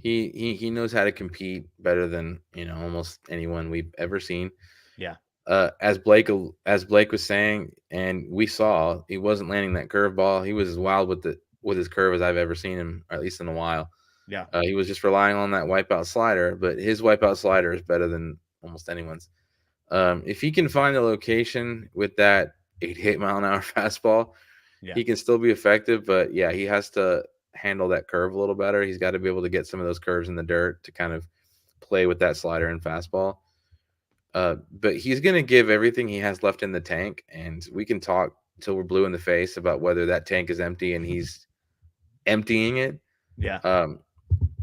he knows how to compete better than almost anyone we've ever seen. Yeah. As Blake was saying, and we saw, he wasn't landing that curveball. He was as wild with his curve as I've ever seen him, or at least in a while. Yeah. He was just relying on that wipeout slider, but his wipeout slider is better than almost anyone's. If he can find a location with that 88 mile an hour fastball, he can still be effective. But yeah, he has to handle that curve a little better. He's got to be able to get some of those curves in the dirt to kind of play with that slider and fastball. But he's going to give everything he has left in the tank, and we can talk till we're blue in the face about whether that tank is empty and he's emptying it. Yeah.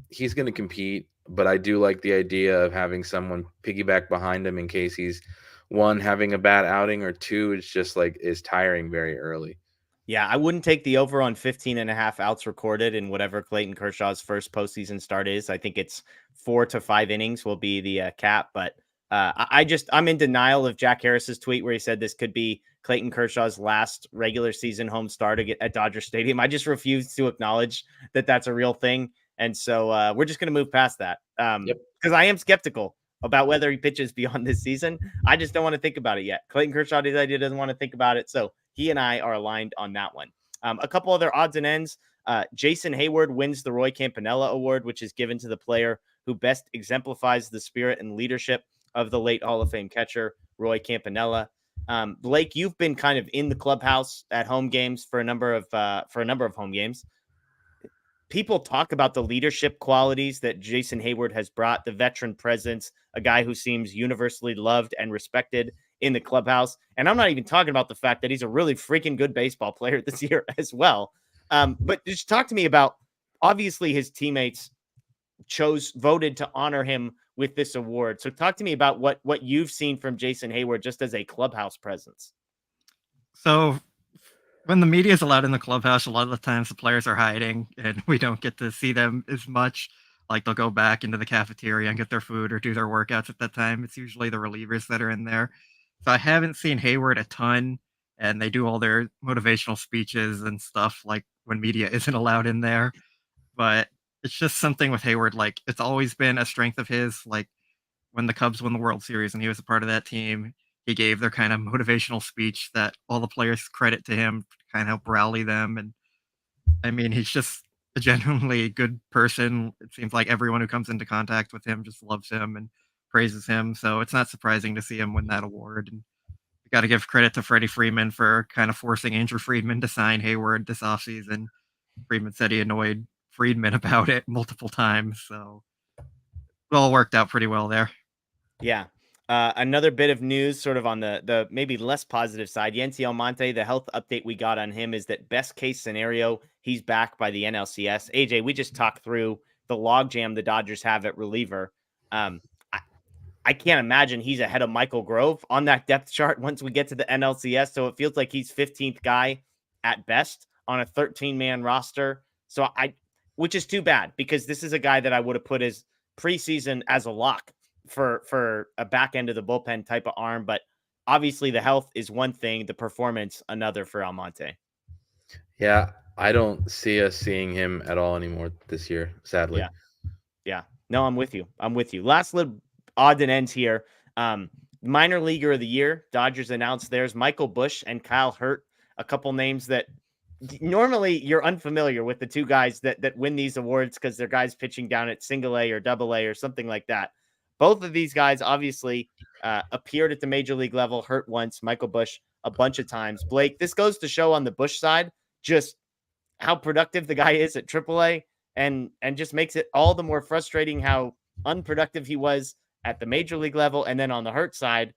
He's going to compete, but I do like the idea of having someone piggyback behind him in case he's, one, having a bad outing, or two, it's just like is tiring very early. Yeah, I wouldn't take the over on 15.5 outs recorded in whatever Clayton Kershaw's first postseason start is. I think it's 4 to 5 innings will be the cap, but I'm in denial of Jack Harris's tweet where he said this could be Clayton Kershaw's last regular season home start at Dodger Stadium. I just refuse to acknowledge that that's a real thing. And so we're just going to move past that because I am skeptical about whether he pitches beyond this season. I just don't want to think about it yet. Clayton Kershaw doesn't want to think about it. So he and I are aligned on that one. A couple other odds and ends. Jason Hayward wins the Roy Campanella Award, which is given to the player who best exemplifies the spirit and leadership of the late Hall of Fame catcher, Roy Campanella. Blake, you've been kind of in the clubhouse at home games for a number of home games. People talk about the leadership qualities that Jason Hayward has brought, the veteran presence, a guy who seems universally loved and respected in the clubhouse. And I'm not even talking about the fact that he's a really freaking good baseball player this year as well. But just talk to me about, obviously his teammates voted to honor him with this award. So talk to me about what you've seen from Jason Hayward just as a clubhouse presence. So when the media is allowed in the clubhouse, a lot of the times the players are hiding and we don't get to see them as much. Like they'll go back into the cafeteria and get their food or do their workouts at that time. It's usually the relievers that are in there. So I haven't seen Hayward a ton, and they do all their motivational speeches and stuff like when media isn't allowed in there. But it's just something with Hayward. Like it's always been a strength of his. Like when the Cubs won the World Series and he was a part of that team, he gave their kind of motivational speech that all the players credit to him to kind of help rally them. And I mean, he's just a genuinely good person. It seems like everyone who comes into contact with him just loves him and praises him. So it's not surprising to see him win that award. And we got to give credit to Freddie Freeman for kind of forcing Andrew Friedman to sign Hayward this offseason. Friedman said he annoyed Friedman about it multiple times. So it all worked out pretty well there. Yeah. Another bit of news sort of on the maybe less positive side. Yency Almonte, the health update we got on him is that best case scenario, he's back by the NLCS. AJ, we just talked through the logjam the Dodgers have at reliever. I can't imagine he's ahead of Michael Grove on that depth chart once we get to the NLCS. So it feels like he's 15th guy at best on a 13-man roster. So which is too bad because this is a guy that I would have put as preseason as a lock for a back end of the bullpen type of arm. But obviously the health is one thing, the performance another for Almonte. Yeah, I don't see us seeing him at all anymore this year, sadly. Yeah. No, I'm with you. Last little odds and ends here. Minor leaguer of the year, Dodgers announced theirs. Michael Busch and Kyle Hurt, a couple names that normally you're unfamiliar with, the two guys that win these awards because they're guys pitching down at single A or double A or something like that. Both of these guys obviously appeared at the major league level. Hurt once, Michael Busch a bunch of times. Blake, this goes to show on the Busch side just how productive the guy is at AAA, and just makes it all the more frustrating how unproductive he was at the major league level. And then on the Hurt side,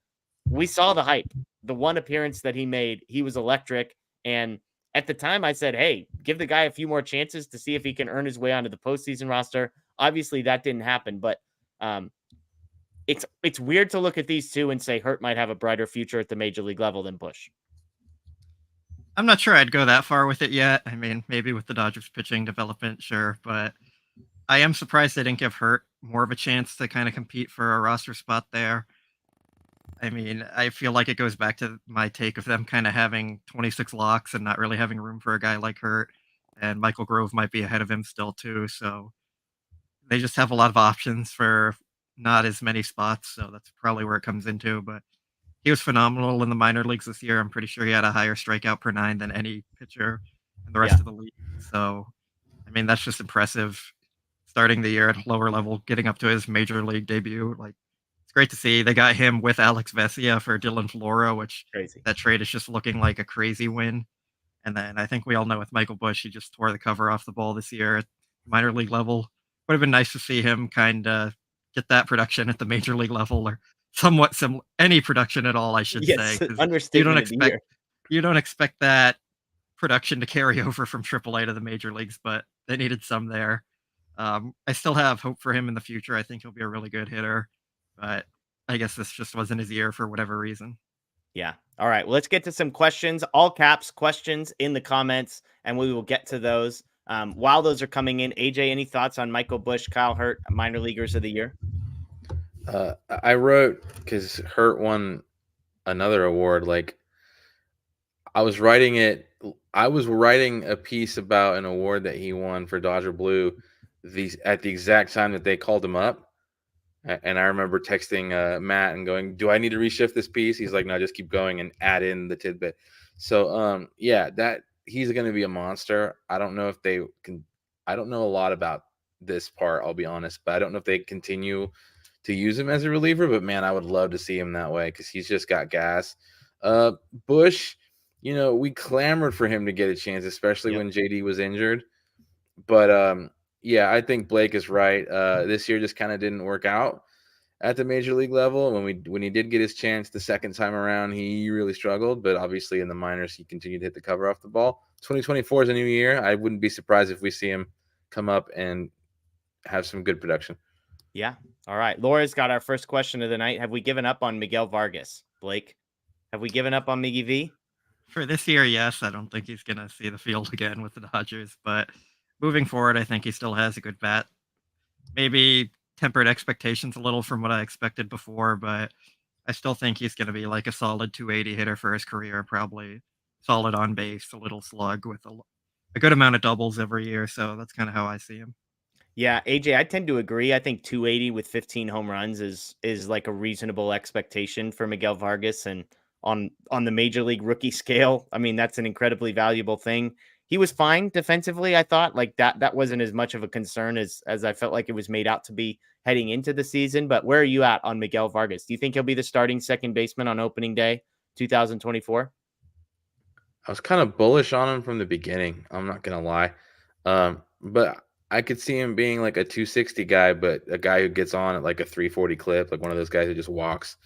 we saw the hype. The one appearance that he made, he was electric. And at the time I said, hey, give the guy a few more chances to see if he can earn his way onto the postseason roster. Obviously that didn't happen, but it's weird to look at these two and say Hurt might have a brighter future at the major league level than Busch. I'm not sure I'd go that far with it yet. I mean, maybe with the Dodgers pitching development, sure, but I am surprised they didn't give Hurt more of a chance to kind of compete for a roster spot there. I mean, I feel like it goes back to my take of them kind of having 26 locks and not really having room for a guy like Hurt. And Michael Grove might be ahead of him still too. So they just have a lot of options for not as many spots. So that's probably where it comes into. But he was phenomenal in the minor leagues this year. I'm pretty sure he had a higher strikeout per 9 than any pitcher in the rest of the league. So, I mean, that's just impressive. Starting the year at a lower level, getting up to his major league debut. Like, it's great to see. They got him with Alex Vesia for Dylan Floro, which crazy. That trade is just looking like a crazy win. And then I think we all know with Michael Busch, he just tore the cover off the ball this year at minor league level. Would have been nice to see him kind of get that production at the major league level, or somewhat similar, any production at all, I should say, Yes, because understatement of the year. you don't expect that production to carry over from AAA to the major leagues, but they needed some there. I still have hope for him in the future. I think he'll be a really good hitter, but I guess this just wasn't his year for whatever reason. Yeah. All right. Well, let's get to some questions, all caps questions in the comments, and we will get to those. While those are coming in, AJ, any thoughts on Michael Busch, Kyle Hurt, minor leaguers of the year? I wrote, because Hurt won another award. Like, I was writing a piece about an award that he won for Dodger Blue at the exact time that they called him up. And I remember texting Matt and going, "Do I need to reshift this piece?" He's like, "No, just keep going and add in the tidbit." So, that he's going to be a monster. I don't know if they can. I don't know a lot about this part, I'll be honest, but I don't know if they continue to use him as a reliever. But man, I would love to see him that way because he's just got gas. Busch, we clamored for him to get a chance, especially when JD was injured. But I think Blake is right. This year just kind of didn't work out at the major league level. When he did get his chance the second time around, he really struggled. But obviously in the minors, he continued to hit the cover off the ball. 2024 is a new year. I wouldn't be surprised if we see him come up and have some good production. Yeah. All right. Laura's got our first question of the night. Have we given up on Miguel Vargas, Blake? Have we given up on Miggy V? For this year, yes. I don't think he's going to see the field again with the Dodgers, but moving forward, I think he still has a good bat. Maybe tempered expectations a little from what I expected before, but I still think he's going to be like a solid 280 hitter for his career, probably solid on base, a little slug with a good amount of doubles every year. So that's kind of how I see him. Yeah, AJ, I tend to agree. I think 280 with 15 home runs is like a reasonable expectation for Miguel Vargas, and on the major league rookie scale, I mean, that's an incredibly valuable thing. He was fine defensively, I thought. Like that wasn't as much of a concern as I felt like it was made out to be heading into the season. But where are you at on Miguel Vargas? Do you think he'll be the starting second baseman on opening day 2024? I was kind of bullish on him from the beginning. I'm not going to lie. But I could see him being like a 260 guy, but a guy who gets on at like a 340 clip, like one of those guys who just walks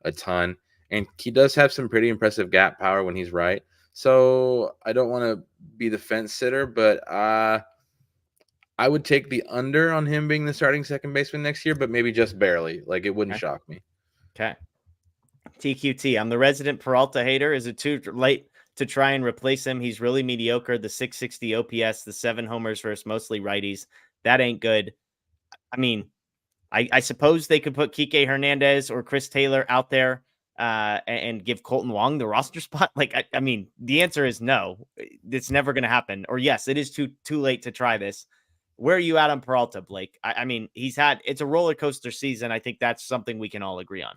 a ton. And he does have some pretty impressive gap power when he's right. So I don't want to be the fence sitter, but I would take the under on him being the starting second baseman next year, but maybe just barely. Like, it wouldn't shock me. Okay. TQT, I'm the resident Peralta hater. Is it too late to try and replace him? He's really mediocre. The 660 OPS, the 7 homers versus mostly righties. That ain't good. I mean, I suppose they could put Kike Hernandez or Chris Taylor out there and give Colton Wong the roster spot. Like, I mean, the answer is no. It's never going to happen. Or yes, it is too late to try this. Where are you at on Peralta, Blake? I mean, it's a roller coaster season. I think that's something we can all agree on.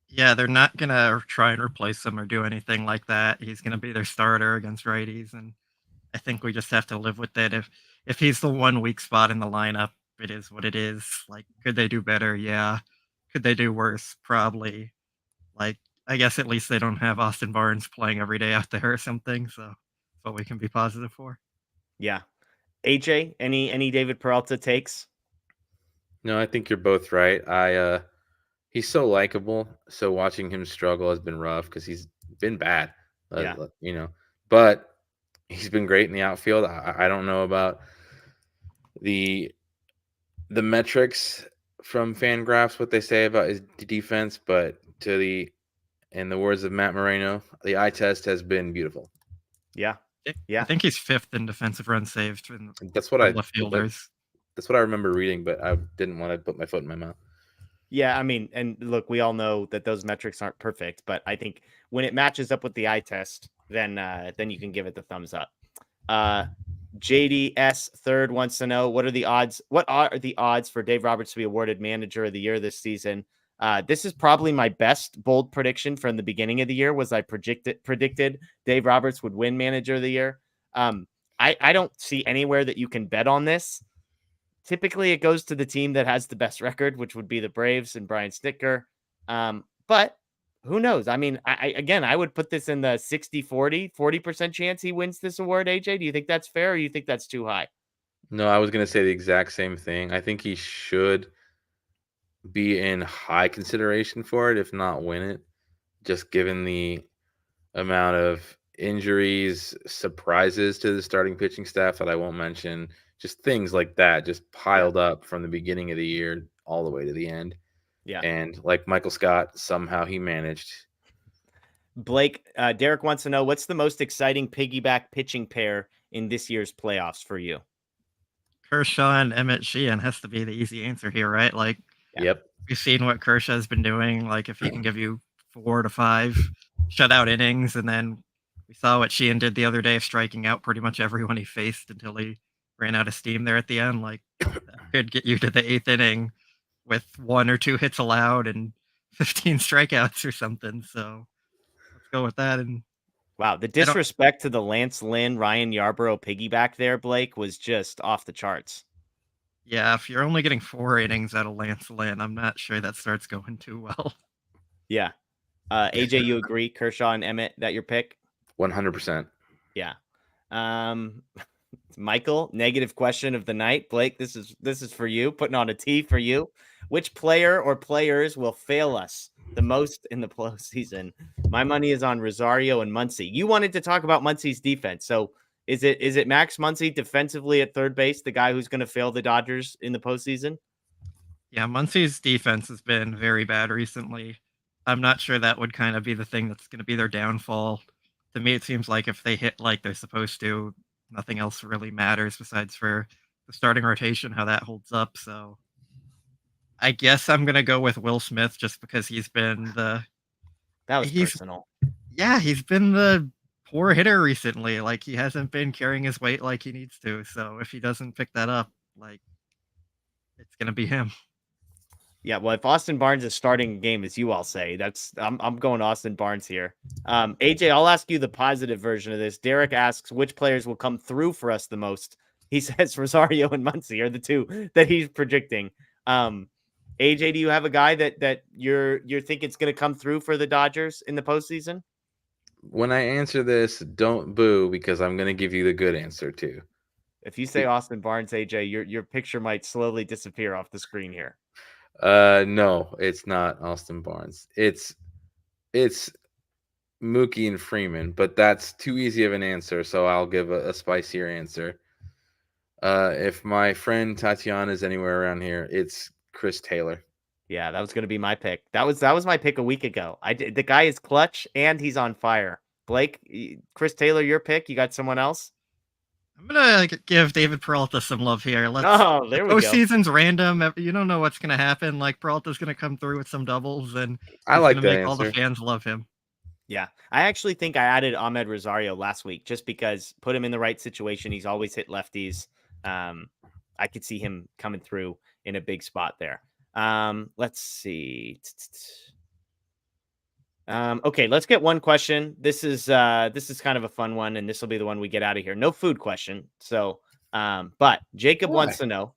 Yeah, they're not going to try and replace him or do anything like that. He's going to be their starter against righties, and I think we just have to live with it. If he's the one weak spot in the lineup, it is what it is. Like, could they do better? Yeah. Could they do worse? Probably. Like, I guess at least they don't have Austin Barnes playing every day out there or something, so that's what we can be positive for. Yeah. AJ, any David Peralta takes? No, I think you're both right. He's so likable. So watching him struggle has been rough because he's been bad, but he's been great in the outfield. I don't know about the metrics from FanGraphs, what they say about his defense, but in the words of Matt Moreno, the eye test has been beautiful. Yeah. I think he's 5th in defensive runs saved. That's what left fielders. That's what I remember reading, but I didn't want to put my foot in my mouth. Yeah, I mean, and look, we all know that those metrics aren't perfect, but I think when it matches up with the eye test, then you can give it the thumbs up. JDS third wants to know what are the odds for Dave Roberts to be awarded Manager of the Year this season? This is probably my best bold prediction from the beginning of the year. Was I predicted Dave Roberts would win Manager of the Year? I don't see anywhere that you can bet on this. Typically, it goes to the team that has the best record, which would be the Braves and Brian Snitker. But Who knows? I mean, I would put this in the 40% chance he wins this award, AJ. Do you think that's fair or you think that's too high? No, I was going to say the exact same thing. I think he should be in high consideration for it, if not win it, just given the amount of injuries, surprises to the starting pitching staff that I won't mention, just things like that, just piled up from the beginning of the year all the way to the end. Yeah. And like Michael Scott, somehow he managed. Blake, Derek wants to know, what's the most exciting piggyback pitching pair in this year's playoffs for you? Kershaw and Emmett Sheehan has to be the easy answer here, right? Like, Yep. we've seen what Kershaw's been doing. Like, if he can give you 4 to 5 shutout innings, and then we saw what Sheehan did the other day, striking out pretty much everyone he faced until he ran out of steam there at the end. Like, that could get you to the 8th inning with 1 or 2 hits allowed and 15 strikeouts or something. So let's go with that. And wow, the disrespect to the Lance Lynn, Ryan Yarbrough piggyback there, Blake, was just off the charts. Yeah, if you're only getting 4 innings out of Lance Lynn, I'm not sure that starts going too well. Yeah. AJ, you agree, Kershaw and Emmett, that your pick? 100%. Yeah. Michael, negative question of the night. Blake, this is for you, putting on a T for you. Which player or players will fail us the most in the postseason? My money is on Rosario and Muncy. You wanted to talk about Muncy's defense. So is it Max Muncy defensively at third base, the guy who's going to fail the Dodgers in the postseason? Yeah, Muncy's defense has been very bad recently. I'm not sure that would kind of be the thing that's going to be their downfall. To me, it seems like if they hit like they're supposed to, nothing else really matters besides for the starting rotation, how that holds up. So I guess I'm going to go with Will Smith just because he's been that was personal. Yeah, he's been the poor hitter recently. Like, he hasn't been carrying his weight like he needs to. So if he doesn't pick that up, like, it's going to be him. Yeah, well, if Austin Barnes is starting a game, as you all say, I'm going Austin Barnes here. AJ, I'll ask you the positive version of this. Derek asks, which players will come through for us the most? He says Rosario and Muncy are the two that he's predicting. AJ, do you have a guy that you're thinking it's going to come through for the Dodgers in the postseason? When I answer this, don't boo, because I'm going to give you the good answer too. If you say Austin Barnes, AJ, your picture might slowly disappear off the screen here. No, it's not Austin Barnes. It's Mookie and Freeman, but that's too easy of an answer, so I'll give a spicier answer. If my friend Tatiana is anywhere around here, it's Chris Taylor. Yeah, that was going to be my pick. That was my pick a week ago. The guy is clutch and he's on fire. Blake, Chris Taylor, your pick. You got someone else? I'm gonna give David Peralta some love here. There we go. Postseason's random. You don't know what's gonna happen. Like, Peralta's gonna come through with some doubles, and I like that make answer. all the fans love him. Yeah, I actually think I added Ahmed Rosario last week just because put him in the right situation. He's always hit lefties. I could see him coming through in a big spot there. Let's see. Okay, let's get one question. This is kind of a fun one, and this will be the one we get out of here. No food question. So, but Jacob wants to know,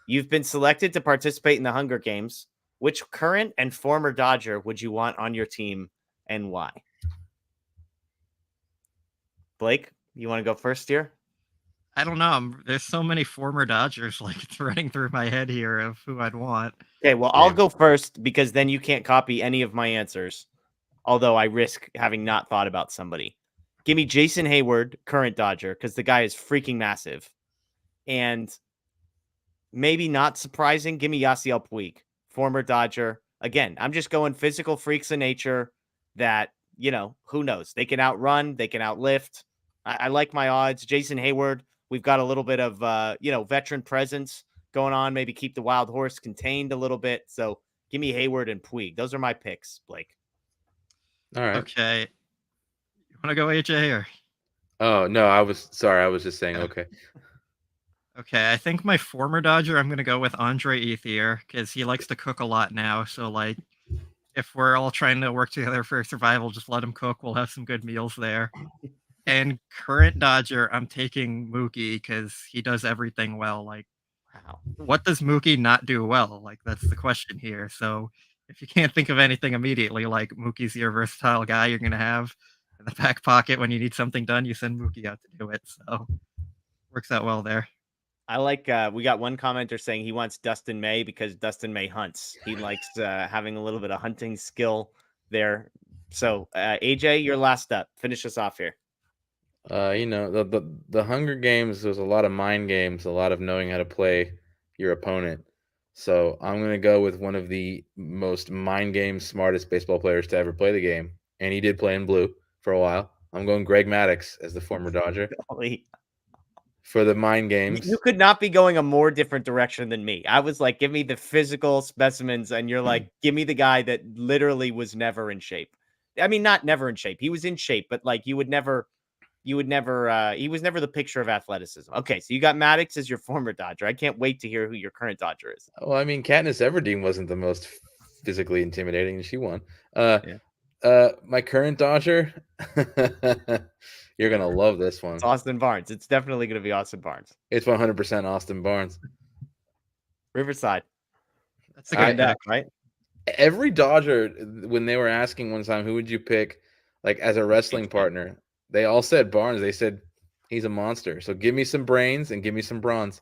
you've been selected to participate in the Hunger Games. Which current and former Dodger would you want on your team and why? Blake, you want to go first here? I don't know. There's so many former Dodgers, like, it's running through my head here of who I'd want. Okay, well, I'll go first because then you can't copy any of my answers. Although I risk having not thought about somebody. Give me Jason Hayward, current Dodger, because the guy is freaking massive. And maybe not surprising, give me Yasiel Puig, former Dodger. Again, I'm just going physical freaks of nature that, who knows? They can outrun, they can outlift. I like my odds. Jason Hayward, we've got a little bit of, veteran presence going on. Maybe keep the wild horse contained a little bit. So give me Hayward and Puig. Those are my picks, Blake. All right. Okay. You want to go AJ or? Oh, no, I was just saying, okay. Okay, I think my former Dodger, I'm going to go with Andre Ethier because he likes to cook a lot now. So, like, if we're all trying to work together for survival, just let him cook. We'll have some good meals there. And current Dodger, I'm taking Mookie because he does everything well. Like, wow, what does Mookie not do well? Like, that's the question here. So if you can't think of anything immediately, like Mookie's your versatile guy you're going to have in the back pocket when you need something done, you send Mookie out to do it. So works out well there. I like, we got one commenter saying he wants Dustin May because Dustin May hunts. He likes having a little bit of hunting skill there. So, AJ, you're last up. Finish us off here. The Hunger Games, there's a lot of mind games, a lot of knowing how to play your opponent. So I'm going to go with one of the most mind game smartest baseball players to ever play the game. And he did play in blue for a while. I'm going Greg Maddux as the former Dodger. Golly. For the mind games. You could not be going a more different direction than me. I was like, give me the physical specimens. And you're like, give me the guy that literally was never in shape. I mean, not never in shape. He was in shape, but like he was never the picture of athleticism. Okay. So you got Maddux as your former Dodger. I can't wait to hear who your current Dodger is. Well, I mean, Katniss Everdeen wasn't the most physically intimidating, and she won. My current Dodger, you're going to love this one. It's Austin Barnes. It's definitely going to be Austin Barnes. It's 100% Austin Barnes. Riverside. That's a good pick, right? Every Dodger, when they were asking one time, who would you pick like as a wrestling partner, they all said Barnes. They said he's a monster. So give me some brains and give me some bronze.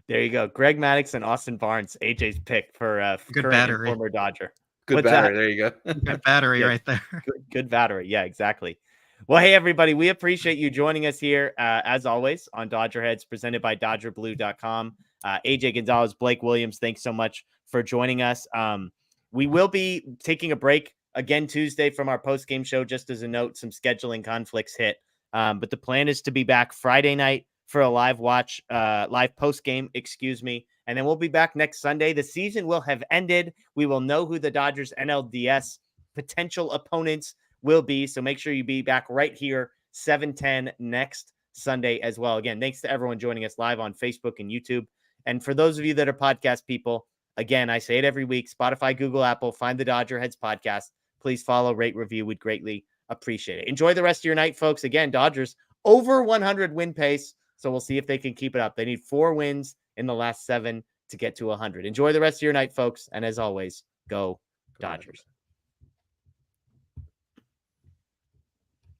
There you go. Greg Maddux and Austin Barnes, AJ's pick for good current battery. And former Dodger. Good battery. There you go. Good battery right there. Good battery. Yeah, exactly. Well, hey, everybody, we appreciate you joining us here, as always, on DodgerHeads, presented by DodgerBlue.com. AJ Gonzalez, Blake Williams, thanks so much for joining us. We will be taking a break again Tuesday from our post-game show. Just as a note, some scheduling conflicts hit. But the plan is to be back Friday night for a live post-game, and then we'll be back next Sunday. The season will have ended. We will know who the Dodgers NLDS potential opponents will be. So make sure you be back right here, 7:10 next Sunday as well. Again, thanks to everyone joining us live on Facebook and YouTube. And for those of you that are podcast people, again, I say it every week, Spotify, Google, Apple, find the Dodger Heads podcast. Please follow, rate, review. We'd greatly appreciate it. Enjoy the rest of your night, folks. Again, Dodgers over 100 win pace. So we'll see if they can keep it up. They need 4 wins in the last 7 to get to 100. Enjoy the rest of your night, folks. And as always, go Dodgers.